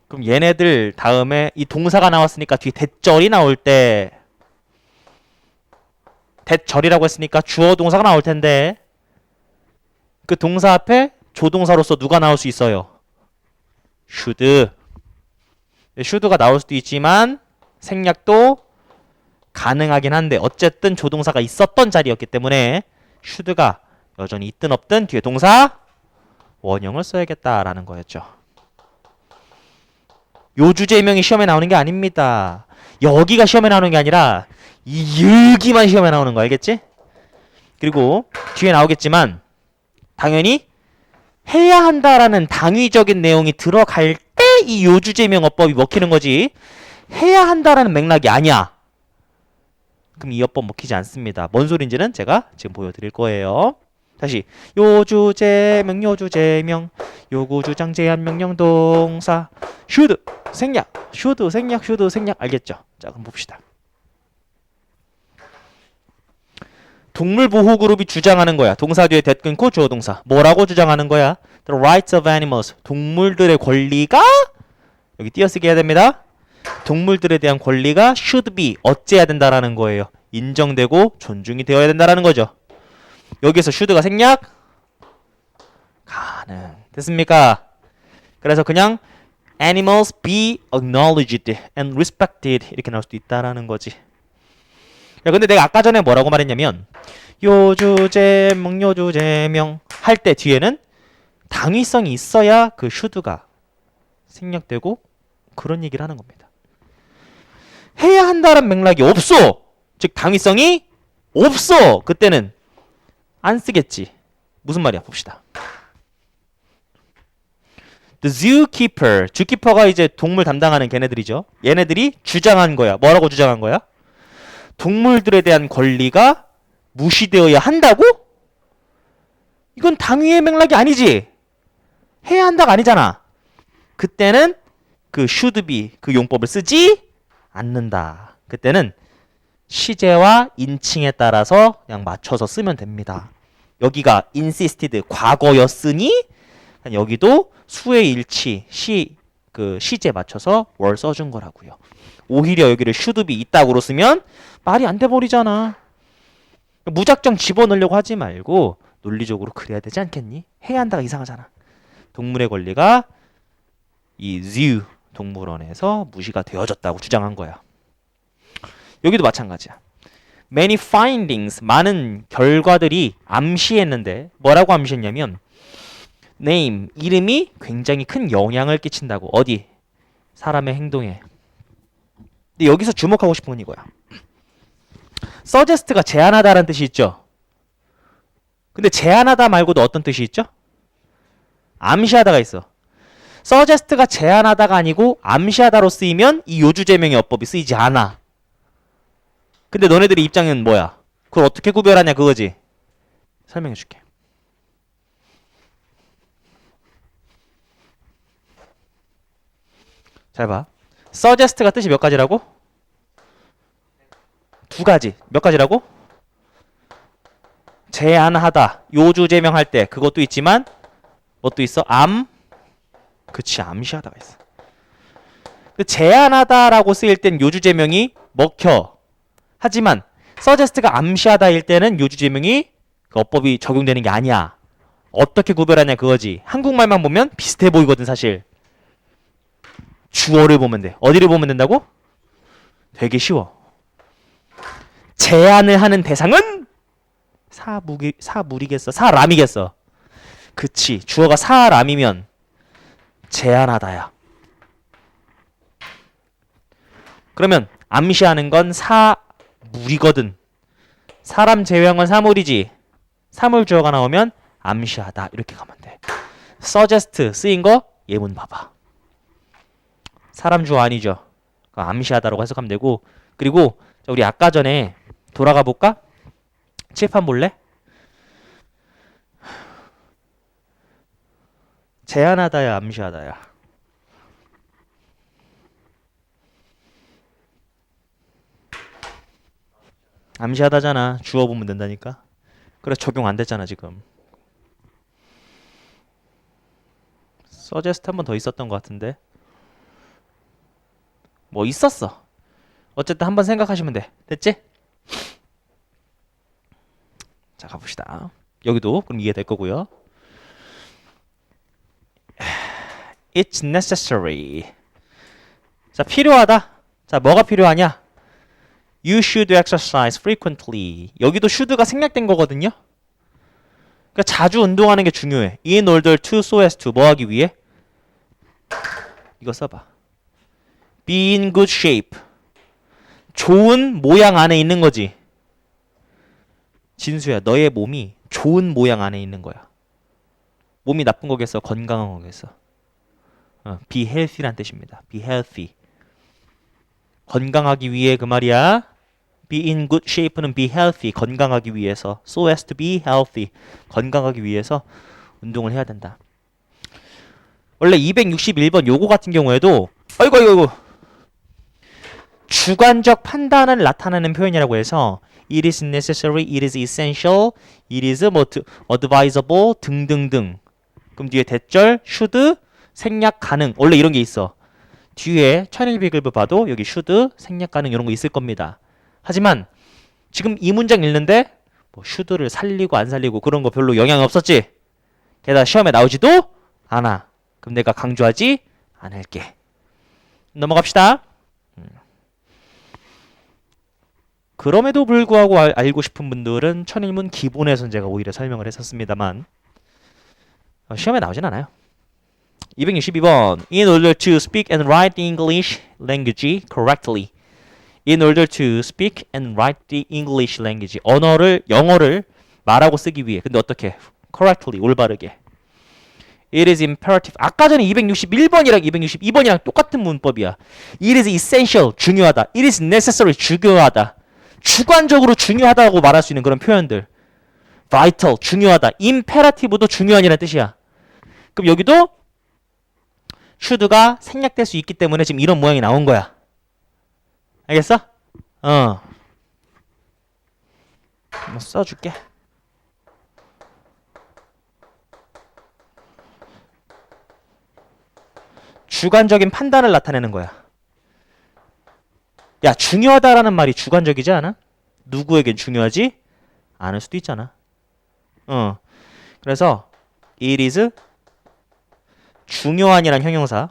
그럼 얘네들 다음에 이 동사가 나왔으니까 뒤에 대절이 나올 때 대절이라고 했으니까 주어 동사가 나올 텐데 그 동사 앞에 조동사로서 누가 나올 수 있어요? should. should가 나올 수도 있지만 생략도 가능하긴 한데 어쨌든 조동사가 있었던 자리였기 때문에 should가 여전히 있든 없든 뒤에 동사 원형을 써야겠다라는 거였죠. 요 주제명이 시험에 나오는 게 아닙니다. 여기가 시험에 나오는 게 아니라 여기만 시험에 나오는 거 알겠지? 그리고 뒤에 나오겠지만 당연히 해야 한다라는 당위적인 내용이 들어갈 때 이 요주제명어법이 먹히는 거지 해야 한다라는 맥락이 아니야. 그럼 이 어법 먹히지 않습니다. 뭔 소린지는 제가 지금 보여드릴 거예요. 다시 요주제명, 요주제명, 요구주장 제한 명령 동사 should 생략, should 생략, should 생략. 알겠죠? 자, 그럼 봅시다. 동물보호그룹이 주장하는 거야. 동사 뒤에 대 끊고 주어 동사. 뭐라고 주장하는 거야? The rights of animals. 동물들의 권리가 여기 띄어쓰기 해야 됩니다. 동물들에 대한 권리가 should be 어째야 된다라는 거예요. 인정되고 존중이 되어야 된다라는 거죠. 여기서 should가 생략 가능. 됐습니까? 그래서 그냥 animals be acknowledged and respected 이렇게 나올 수도 있다라는 거지. 야, 근데 내가 아까 전에 뭐라고 말했냐면 요주제명, 요주제명 할 때 뒤에는 당위성이 있어야 그 should가 생략되고 그런 얘기를 하는 겁니다. 해야 한다는 맥락이 없어. 즉 당위성이 없어. 그때는 안 쓰겠지. 무슨 말이야? 봅시다. The zookeeper. zookeeper가 이제 동물 담당하는 걔네들이죠. 얘네들이 주장한 거야. 뭐라고 주장한 거야? 동물들에 대한 권리가 무시되어야 한다고? 이건 당위의 맥락이 아니지. 해야 한다가 아니잖아. 그때는 그 should be 그 용법을 쓰지 않는다. 그때는 시제와 인칭에 따라서 그냥 맞춰서 쓰면 됩니다. 여기가 insisted 과거였으니 여기도 수의 일치 시제 맞춰서 월 써준 거라고요. 오히려 여기를 should be 이따구로 쓰면 말이 안 돼 버리잖아. 무작정 집어넣으려고 하지 말고 논리적으로 그래야 되지 않겠니? 해야 한다가 이상하잖아. 동물의 권리가 이 zoo 동물원에서 무시가 되어졌다고 주장한 거야. 여기도 마찬가지야. Many findings 많은 결과들이 암시했는데 뭐라고 암시했냐면 name 이름이 굉장히 큰 영향을 끼친다고. 어디? 사람의 행동에. 근데 여기서 주목하고 싶은 건 이거야. suggest가 제안하다라는 뜻이 있죠. 근데 제안하다 말고도 어떤 뜻이 있죠? 암시하다가 있어. suggest가 제안하다가 아니고 암시하다로 쓰이면 이 요주제명의 어법이 쓰이지 않아. 근데 너네들의 입장은 뭐야? 그걸 어떻게 구별하냐 그거지? 설명해 줄게. 잘 봐. suggest가 뜻이 몇 가지라고? 두 가지. 몇 가지라고? 제안하다. 요주제명할 때 그것도 있지만 뭣도 있어? 그치, 암시하다가 있어. 제안하다라고 쓰일 땐 요주제명이 먹혀. 하지만 suggest가 암시하다일 때는 요주제명이 그 어법이 적용되는 게 아니야. 어떻게 구별하냐 그거지. 한국말만 보면 비슷해 보이거든 사실. 주어를 보면 돼. 어디를 보면 된다고? 되게 쉬워. 제안을 하는 대상은 사물이겠어? 사람이겠어? 그치. 주어가 사람이면 제안하다야. 그러면 암시하는 건 사물이거든. 사람 제외한 건 사물이지. 사물 주어가 나오면 암시하다 이렇게 가면 돼. suggest 쓰인 거 예문 봐봐. 사람 주어 아니죠. 암시하다라고 해석하면 되고. 그리고 우리 아까 전에 돌아가 볼까? 칠판 볼래? 제안하다야 암시하다야? 암시하다잖아. 주어 보면 된다니까. 그래 적용 안 됐잖아 지금. suggest 한 번 더 있었던 것 같은데. 뭐 있었어. 어쨌든 한번 생각하시면 돼. 됐지? 자 가봅시다. 여기도 그럼 이해될 거고요. It's necessary. 자 필요하다. 자 뭐가 필요하냐? You should exercise frequently. 여기도 should가 생략된 거거든요. 그러니까 자주 운동하는 게 중요해. In order to, so as to. 뭐 하기 위해? 이거 써봐. Be in good shape. 좋은 모양 안에 있는 거지. 진수야, 너의 몸이 좋은 모양 안에 있는 거야. 몸이 나쁜 거겠어? 건강한 거겠어? be healthy란 뜻입니다. be healthy. 건강하기 위해 그 말이야. be in good shape는 be healthy. 건강하기 위해서. so as to be healthy. 건강하기 위해서 운동을 해야 된다. 원래 261번 요거 같은 경우에도 아이고 주관적 판단을 나타내는 표현이라고 해서 it is necessary, it is essential, it is advisable 등등등. 그럼 뒤에 대절 should 생략 가능. 원래 이런 게 있어. 뒤에 천일비글브 봐도 여기 should 생략 가능 이런 거 있을 겁니다. 하지만 지금 이 문장 읽는데 뭐 should를 살리고 안 살리고 그런 거 별로 영향 없었지. 게다가 시험에 나오지도 않아. 그럼 내가 강조하지 않을게. 넘어갑시다. 그럼에도 불구하고 알고 싶은 분들은 천일문 기본에선 제가 오히려 설명을 했었습니다만 시험에 나오진 않아요. 262번 In order to speak and write the English language correctly. In order to speak and write the English language. 영어를 말하고 쓰기 위해. 근데 어떻게? correctly, 올바르게. It is imperative. 아까 전에 261번이랑 262번이랑 똑같은 문법이야. It is essential, 중요하다. It is necessary, 중요하다. 주관적으로 중요하다고 말할 수 있는 그런 표현들. vital, 중요하다. imperative도 중요한이라는 뜻이야. 그럼 여기도 should가 생략될 수 있기 때문에 지금 이런 모양이 나온 거야. 알겠어? 한번 써줄게. 주관적인 판단을 나타내는 거야. 야, 중요하다라는 말이 주관적이지 않아? 누구에겐 중요하지? 않을 수도 있잖아. 그래서 it is 중요한이란 형용사.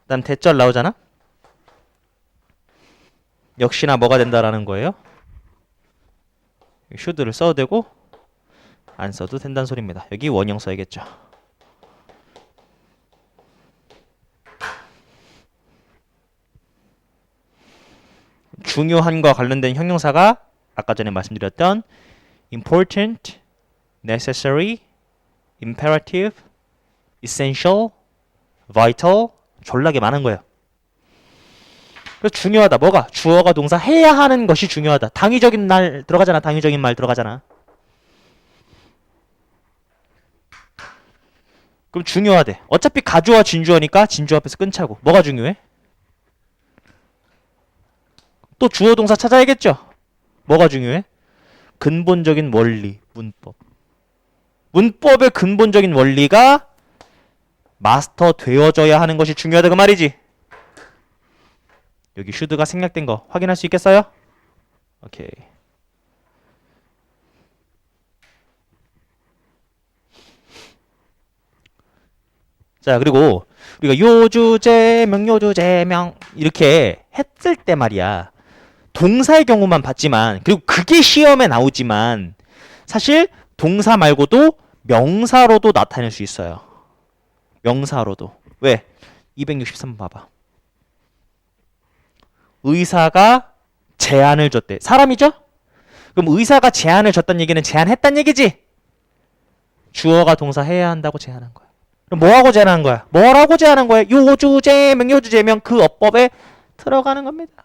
그다음 대절 나오잖아. 역시나 뭐가 된다라는 거예요? should를 써도 되고 안 써도 된다는 소리입니다. 여기 원형 써야겠죠. 중요한과 관련된 형용사가 아까 전에 말씀드렸던 important, necessary, imperative, essential, vital 졸라게 많은 거예요. 그래서 중요하다. 뭐가? 주어가 동사 해야 하는 것이 중요하다. 당위적인 말 들어가잖아. 당위적인 말 들어가잖아. 그럼 중요하대. 어차피 가주어 진주어니까 진주어 앞에서 끊자고. 뭐가 중요해? 또 주어 동사 찾아야겠죠? 뭐가 중요해? 근본적인 원리, 문법. 문법의 근본적인 원리가 마스터 되어져야 하는 것이 중요하다 그 말이지. 여기 should가 생략된 거 확인할 수 있겠어요? 오케이. 자, 그리고 우리가 요주제명, 요주제명 이렇게 했을 때 말이야. 동사의 경우만 봤지만, 그리고 그게 시험에 나오지만 사실 동사 말고도 명사로도 나타낼 수 있어요. 명사로도. 왜? 263번 봐봐. 의사가 제안을 줬대. 사람이죠? 그럼 의사가 제안을 줬다는 얘기는 제안했단 얘기지? 주어가 동사 해야 한다고 제안한 거야. 그럼 뭐하고 제안한 거야? 뭐라고 제안한 거야? 요주제명, 요주제명 그 어법에 들어가는 겁니다.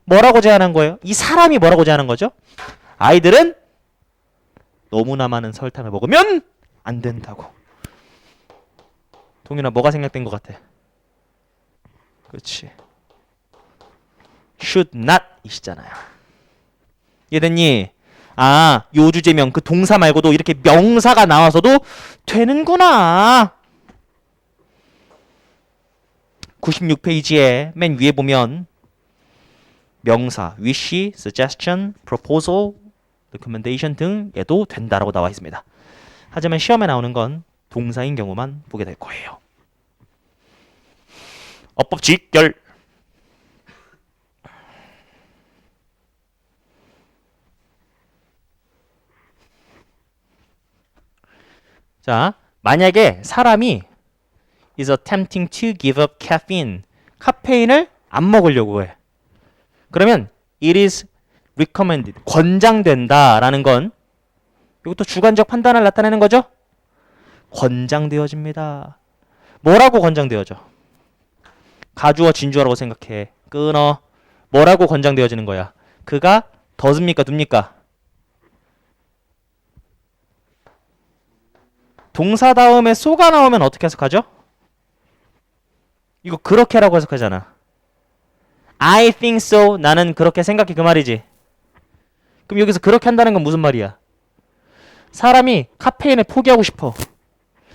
뭐라고 제안한 거예요? 이 사람이 뭐라고 제안한 거죠? 아이들은 너무나 많은 설탕을 먹으면 안 된다고. 동윤아, 뭐가 생략된 것 같아? 그렇지. should not 이시잖아요. 이해됐니? 아, 요주제명 그 동사 말고도 이렇게 명사가 나와서도 되는구나. 96페이지에 맨 위에 보면 명사, wish, suggestion, proposal, recommendation 등에도 된다라고 나와 있습니다. 하지만 시험에 나오는 건 동사인 경우만 보게 될 거예요. 어법 직결. 자, 만약에 사람이 is attempting to give up caffeine, 카페인을 안 먹으려고 해. 그러면 it is recommended, 권장된다라는 건 이것도 주관적 판단을 나타내는 거죠? 권장되어집니다. 뭐라고 권장되어져? 가주어 진주어라고 생각해. 끊어. 뭐라고 권장되어지는 거야? 그가 does입니까? do입니까? 동사 다음에 so가 나오면 어떻게 해석하죠? 이거 그렇게라고 해석하잖아. I think so. 나는 그렇게 생각해 그 말이지. 그럼 여기서 그렇게 한다는 건 무슨 말이야? 사람이 카페인을 포기하고 싶어.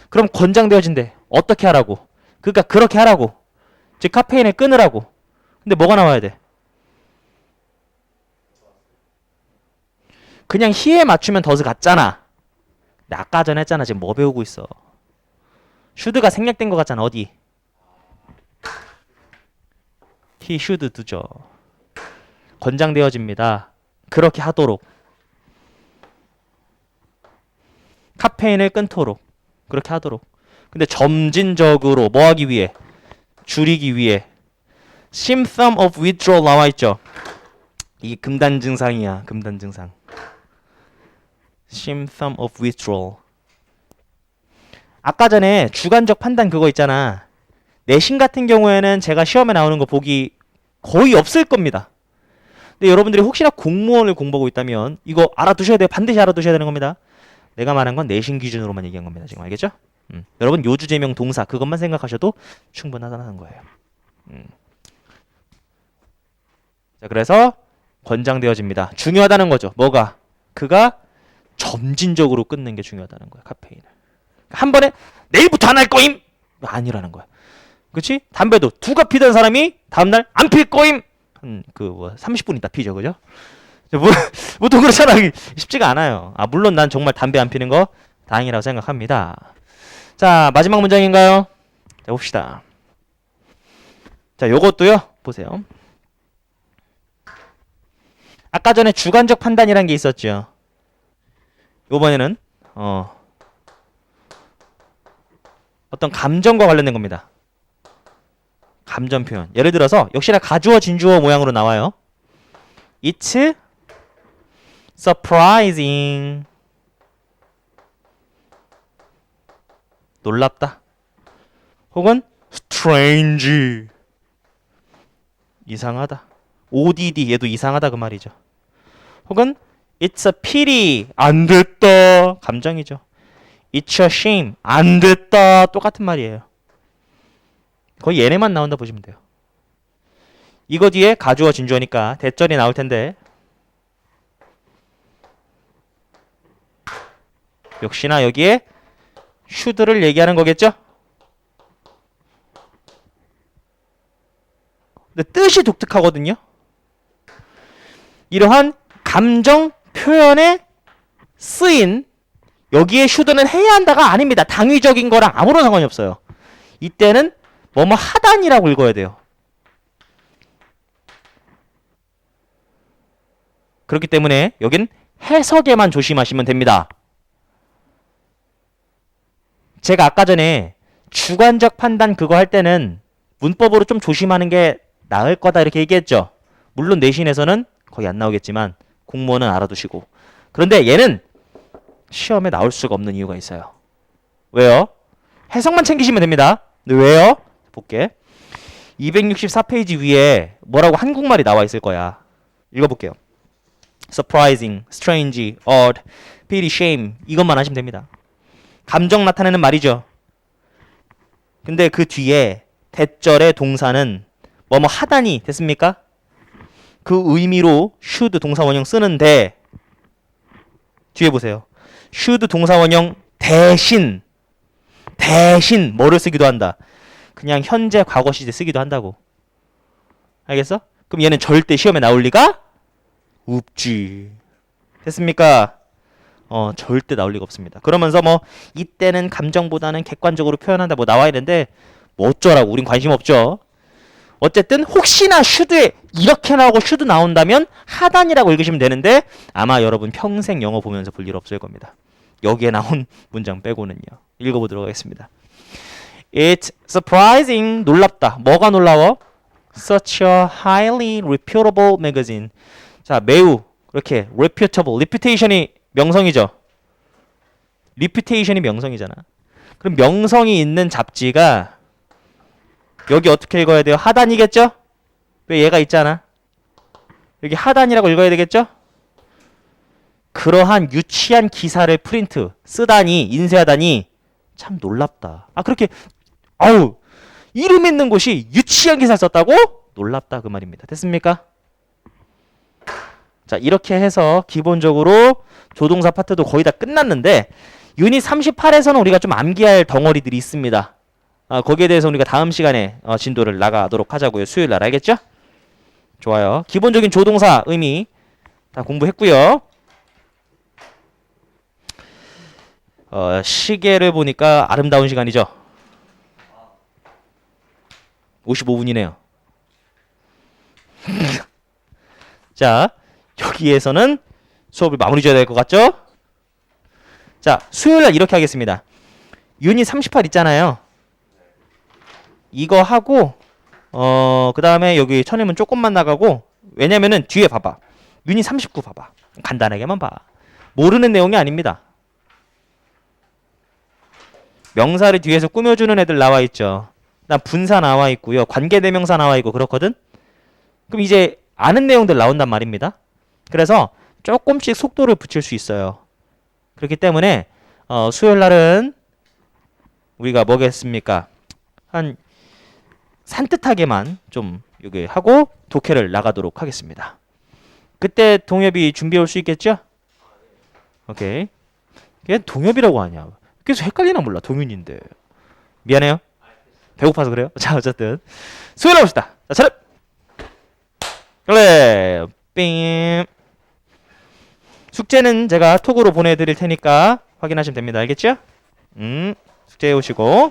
그럼 권장되어진대. 어떻게 하라고? 그러니까 그렇게 하라고. 즉 카페인을 끊으라고. 근데 뭐가 나와야 돼? 그냥 he에 맞추면 does 같잖아. 근데 아까 전에 했잖아. 지금 뭐 배우고 있어? should가 생략된 것 같잖아. 어디? he should do죠. 권장되어집니다. 그렇게 하도록. 카페인을 끊도록. 그렇게 하도록. 근데 점진적으로 뭐 하기 위해? 줄이기 위해. symptom of withdrawal 나와 있죠. 이게 금단 증상이야. 금단 증상. symptom of withdrawal. 아까 전에 주관적 판단 그거 있잖아. 내신 같은 경우에는 제가 시험에 나오는 거 보기 거의 없을 겁니다. 근데 여러분들이 혹시나 공무원을 공부하고 있다면 이거 알아두셔야 돼요. 반드시 알아두셔야 되는 겁니다. 내가 말한 건 내신 기준으로만 얘기한 겁니다. 지금 알겠죠? 여러분 요주제명 동사 그것만 생각하셔도 충분하다는 거예요. 자, 그래서 권장되어집니다. 중요하다는 거죠. 뭐가? 그가 점진적으로 끊는 게 중요하다는 거야. 카페인을. 한 번에 내일부터 안 할 거임! 아니라는 거야. 그치? 담배도 2갑 피던 사람이 다음날 안 필 거임! 30분 있다 피죠. 그죠? 보통 그렇잖아. 쉽지가 않아요. 물론 난 정말 담배 안 피는 거 다행이라고 생각합니다. 자, 마지막 문장인가요? 자, 봅시다. 자, 요것도요. 보세요. 아까 전에 주관적 판단이란 게 있었죠. 요번에는 어떤 감정과 관련된 겁니다. 감정 표현. 예를 들어서 역시나 가주어 진주어 모양으로 나와요. It's surprising. 놀랍다. 혹은 strange. 이상하다. ODD 얘도 이상하다 그 말이죠. 혹은 It's a pity. 안 됐다. 감정이죠. It's a shame. 안 됐다. 똑같은 말이에요. 거의 얘네만 나온다 보시면 돼요. 이거 뒤에 가주어 진주어니까 대절이 나올 텐데 역시나 여기에 should를 얘기하는 거겠죠? 근데 뜻이 독특하거든요. 이러한 감정 표현에 쓰인 여기에 should는 해야 한다가 아닙니다. 당위적인 거랑 아무런 상관이 없어요. 이때는 뭐뭐 하단이라고 읽어야 돼요. 그렇기 때문에 여긴 해석에만 조심하시면 됩니다. 제가 아까 전에 주관적 판단 그거 할 때는 문법으로 좀 조심하는 게 나을 거다 이렇게 얘기했죠. 물론 내신에서는 거의 안 나오겠지만 공무원은 알아두시고. 그런데 얘는 시험에 나올 수가 없는 이유가 있어요. 왜요? 해석만 챙기시면 됩니다. 근데 왜요? 볼게. 264페이지 위에 뭐라고 한국말이 나와 있을 거야. 읽어볼게요. surprising, strange, odd, pity, shame 이것만 하시면 됩니다. 감정 나타내는 말이죠. 근데 그 뒤에 대절의 동사는 뭐뭐 하다니 됐습니까? 그 의미로 should 동사 원형 쓰는데 뒤에 보세요. should 동사 원형 대신 뭐를 쓰기도 한다. 그냥 현재 과거 시제 쓰기도 한다고. 알겠어? 그럼 얘는 절대 시험에 나올 리가 없지. 됐습니까? 절대 나올 리가 없습니다. 그러면서 뭐 이때는 감정보다는 객관적으로 표현한다 뭐 나와 있는데 뭐 어쩌라고 우린 관심 없죠. 어쨌든 혹시나 should에 이렇게 나오고 should 나온다면 하단이라고 읽으시면 되는데 아마 여러분 평생 영어 보면서 볼 일 없을 겁니다. 여기에 나온 문장 빼고는요. 읽어보도록 하겠습니다. It's surprising. 놀랍다. 뭐가 놀라워? Such a highly reputable magazine. 자, 매우 그렇게 reputable. reputation이 명성이죠. reputation이 명성이잖아. 그럼 명성이 있는 잡지가 여기 어떻게 읽어야 돼요? 하단이겠죠? 왜 얘가 있잖아. 여기 하단이라고 읽어야 되겠죠? 그러한 유치한 기사를 프린트 쓰다니 인쇄하다니 참 놀랍다. 그렇게 이름 있는 곳이 유치한 기사를 썼다고? 놀랍다 그 말입니다. 됐습니까? 자, 이렇게 해서 기본적으로 조동사 파트도 거의 다 끝났는데 유닛 38에서는 우리가 좀 암기할 덩어리들이 있습니다. 거기에 대해서 우리가 다음 시간에 진도를 나가도록 하자고요. 수요일 날 알겠죠? 좋아요. 기본적인 조동사 의미 다 공부했고요. 시계를 보니까 아름다운 시간이죠. 55분이네요. 자, 여기에서는 수업을 마무리 줘야 될 것 같죠? 자, 수요일날 이렇게 하겠습니다. 유닛 38 있잖아요. 이거 하고 그 다음에 여기 천일문 조금만 나가고 왜냐면은 뒤에 봐봐. 유닛 39 봐봐. 간단하게만 봐. 모르는 내용이 아닙니다. 명사를 뒤에서 꾸며주는 애들 나와 있죠. 그다음 분사 나와 있고요. 관계대명사 나와 있고 그렇거든. 그럼 이제 아는 내용들 나온단 말입니다. 그래서 조금씩 속도를 붙일 수 있어요. 그렇기 때문에 수요일 날은 우리가 뭐겠습니까? 한 산뜻하게만 좀 여기 하고 독해를 나가도록 하겠습니다. 그때 동엽이 준비해 올 수 있겠죠? 오케이. 걔 동엽이라고 하냐? 계속 헷갈리나 몰라. 동윤인데. 미안해요. 배고파서 그래요. 자, 어쨌든 수요일에 봅시다. 자, 차렷. 그래. 삥. 숙제는 제가 톡으로 보내드릴 테니까 확인하시면 됩니다. 알겠죠? 숙제해 오시고.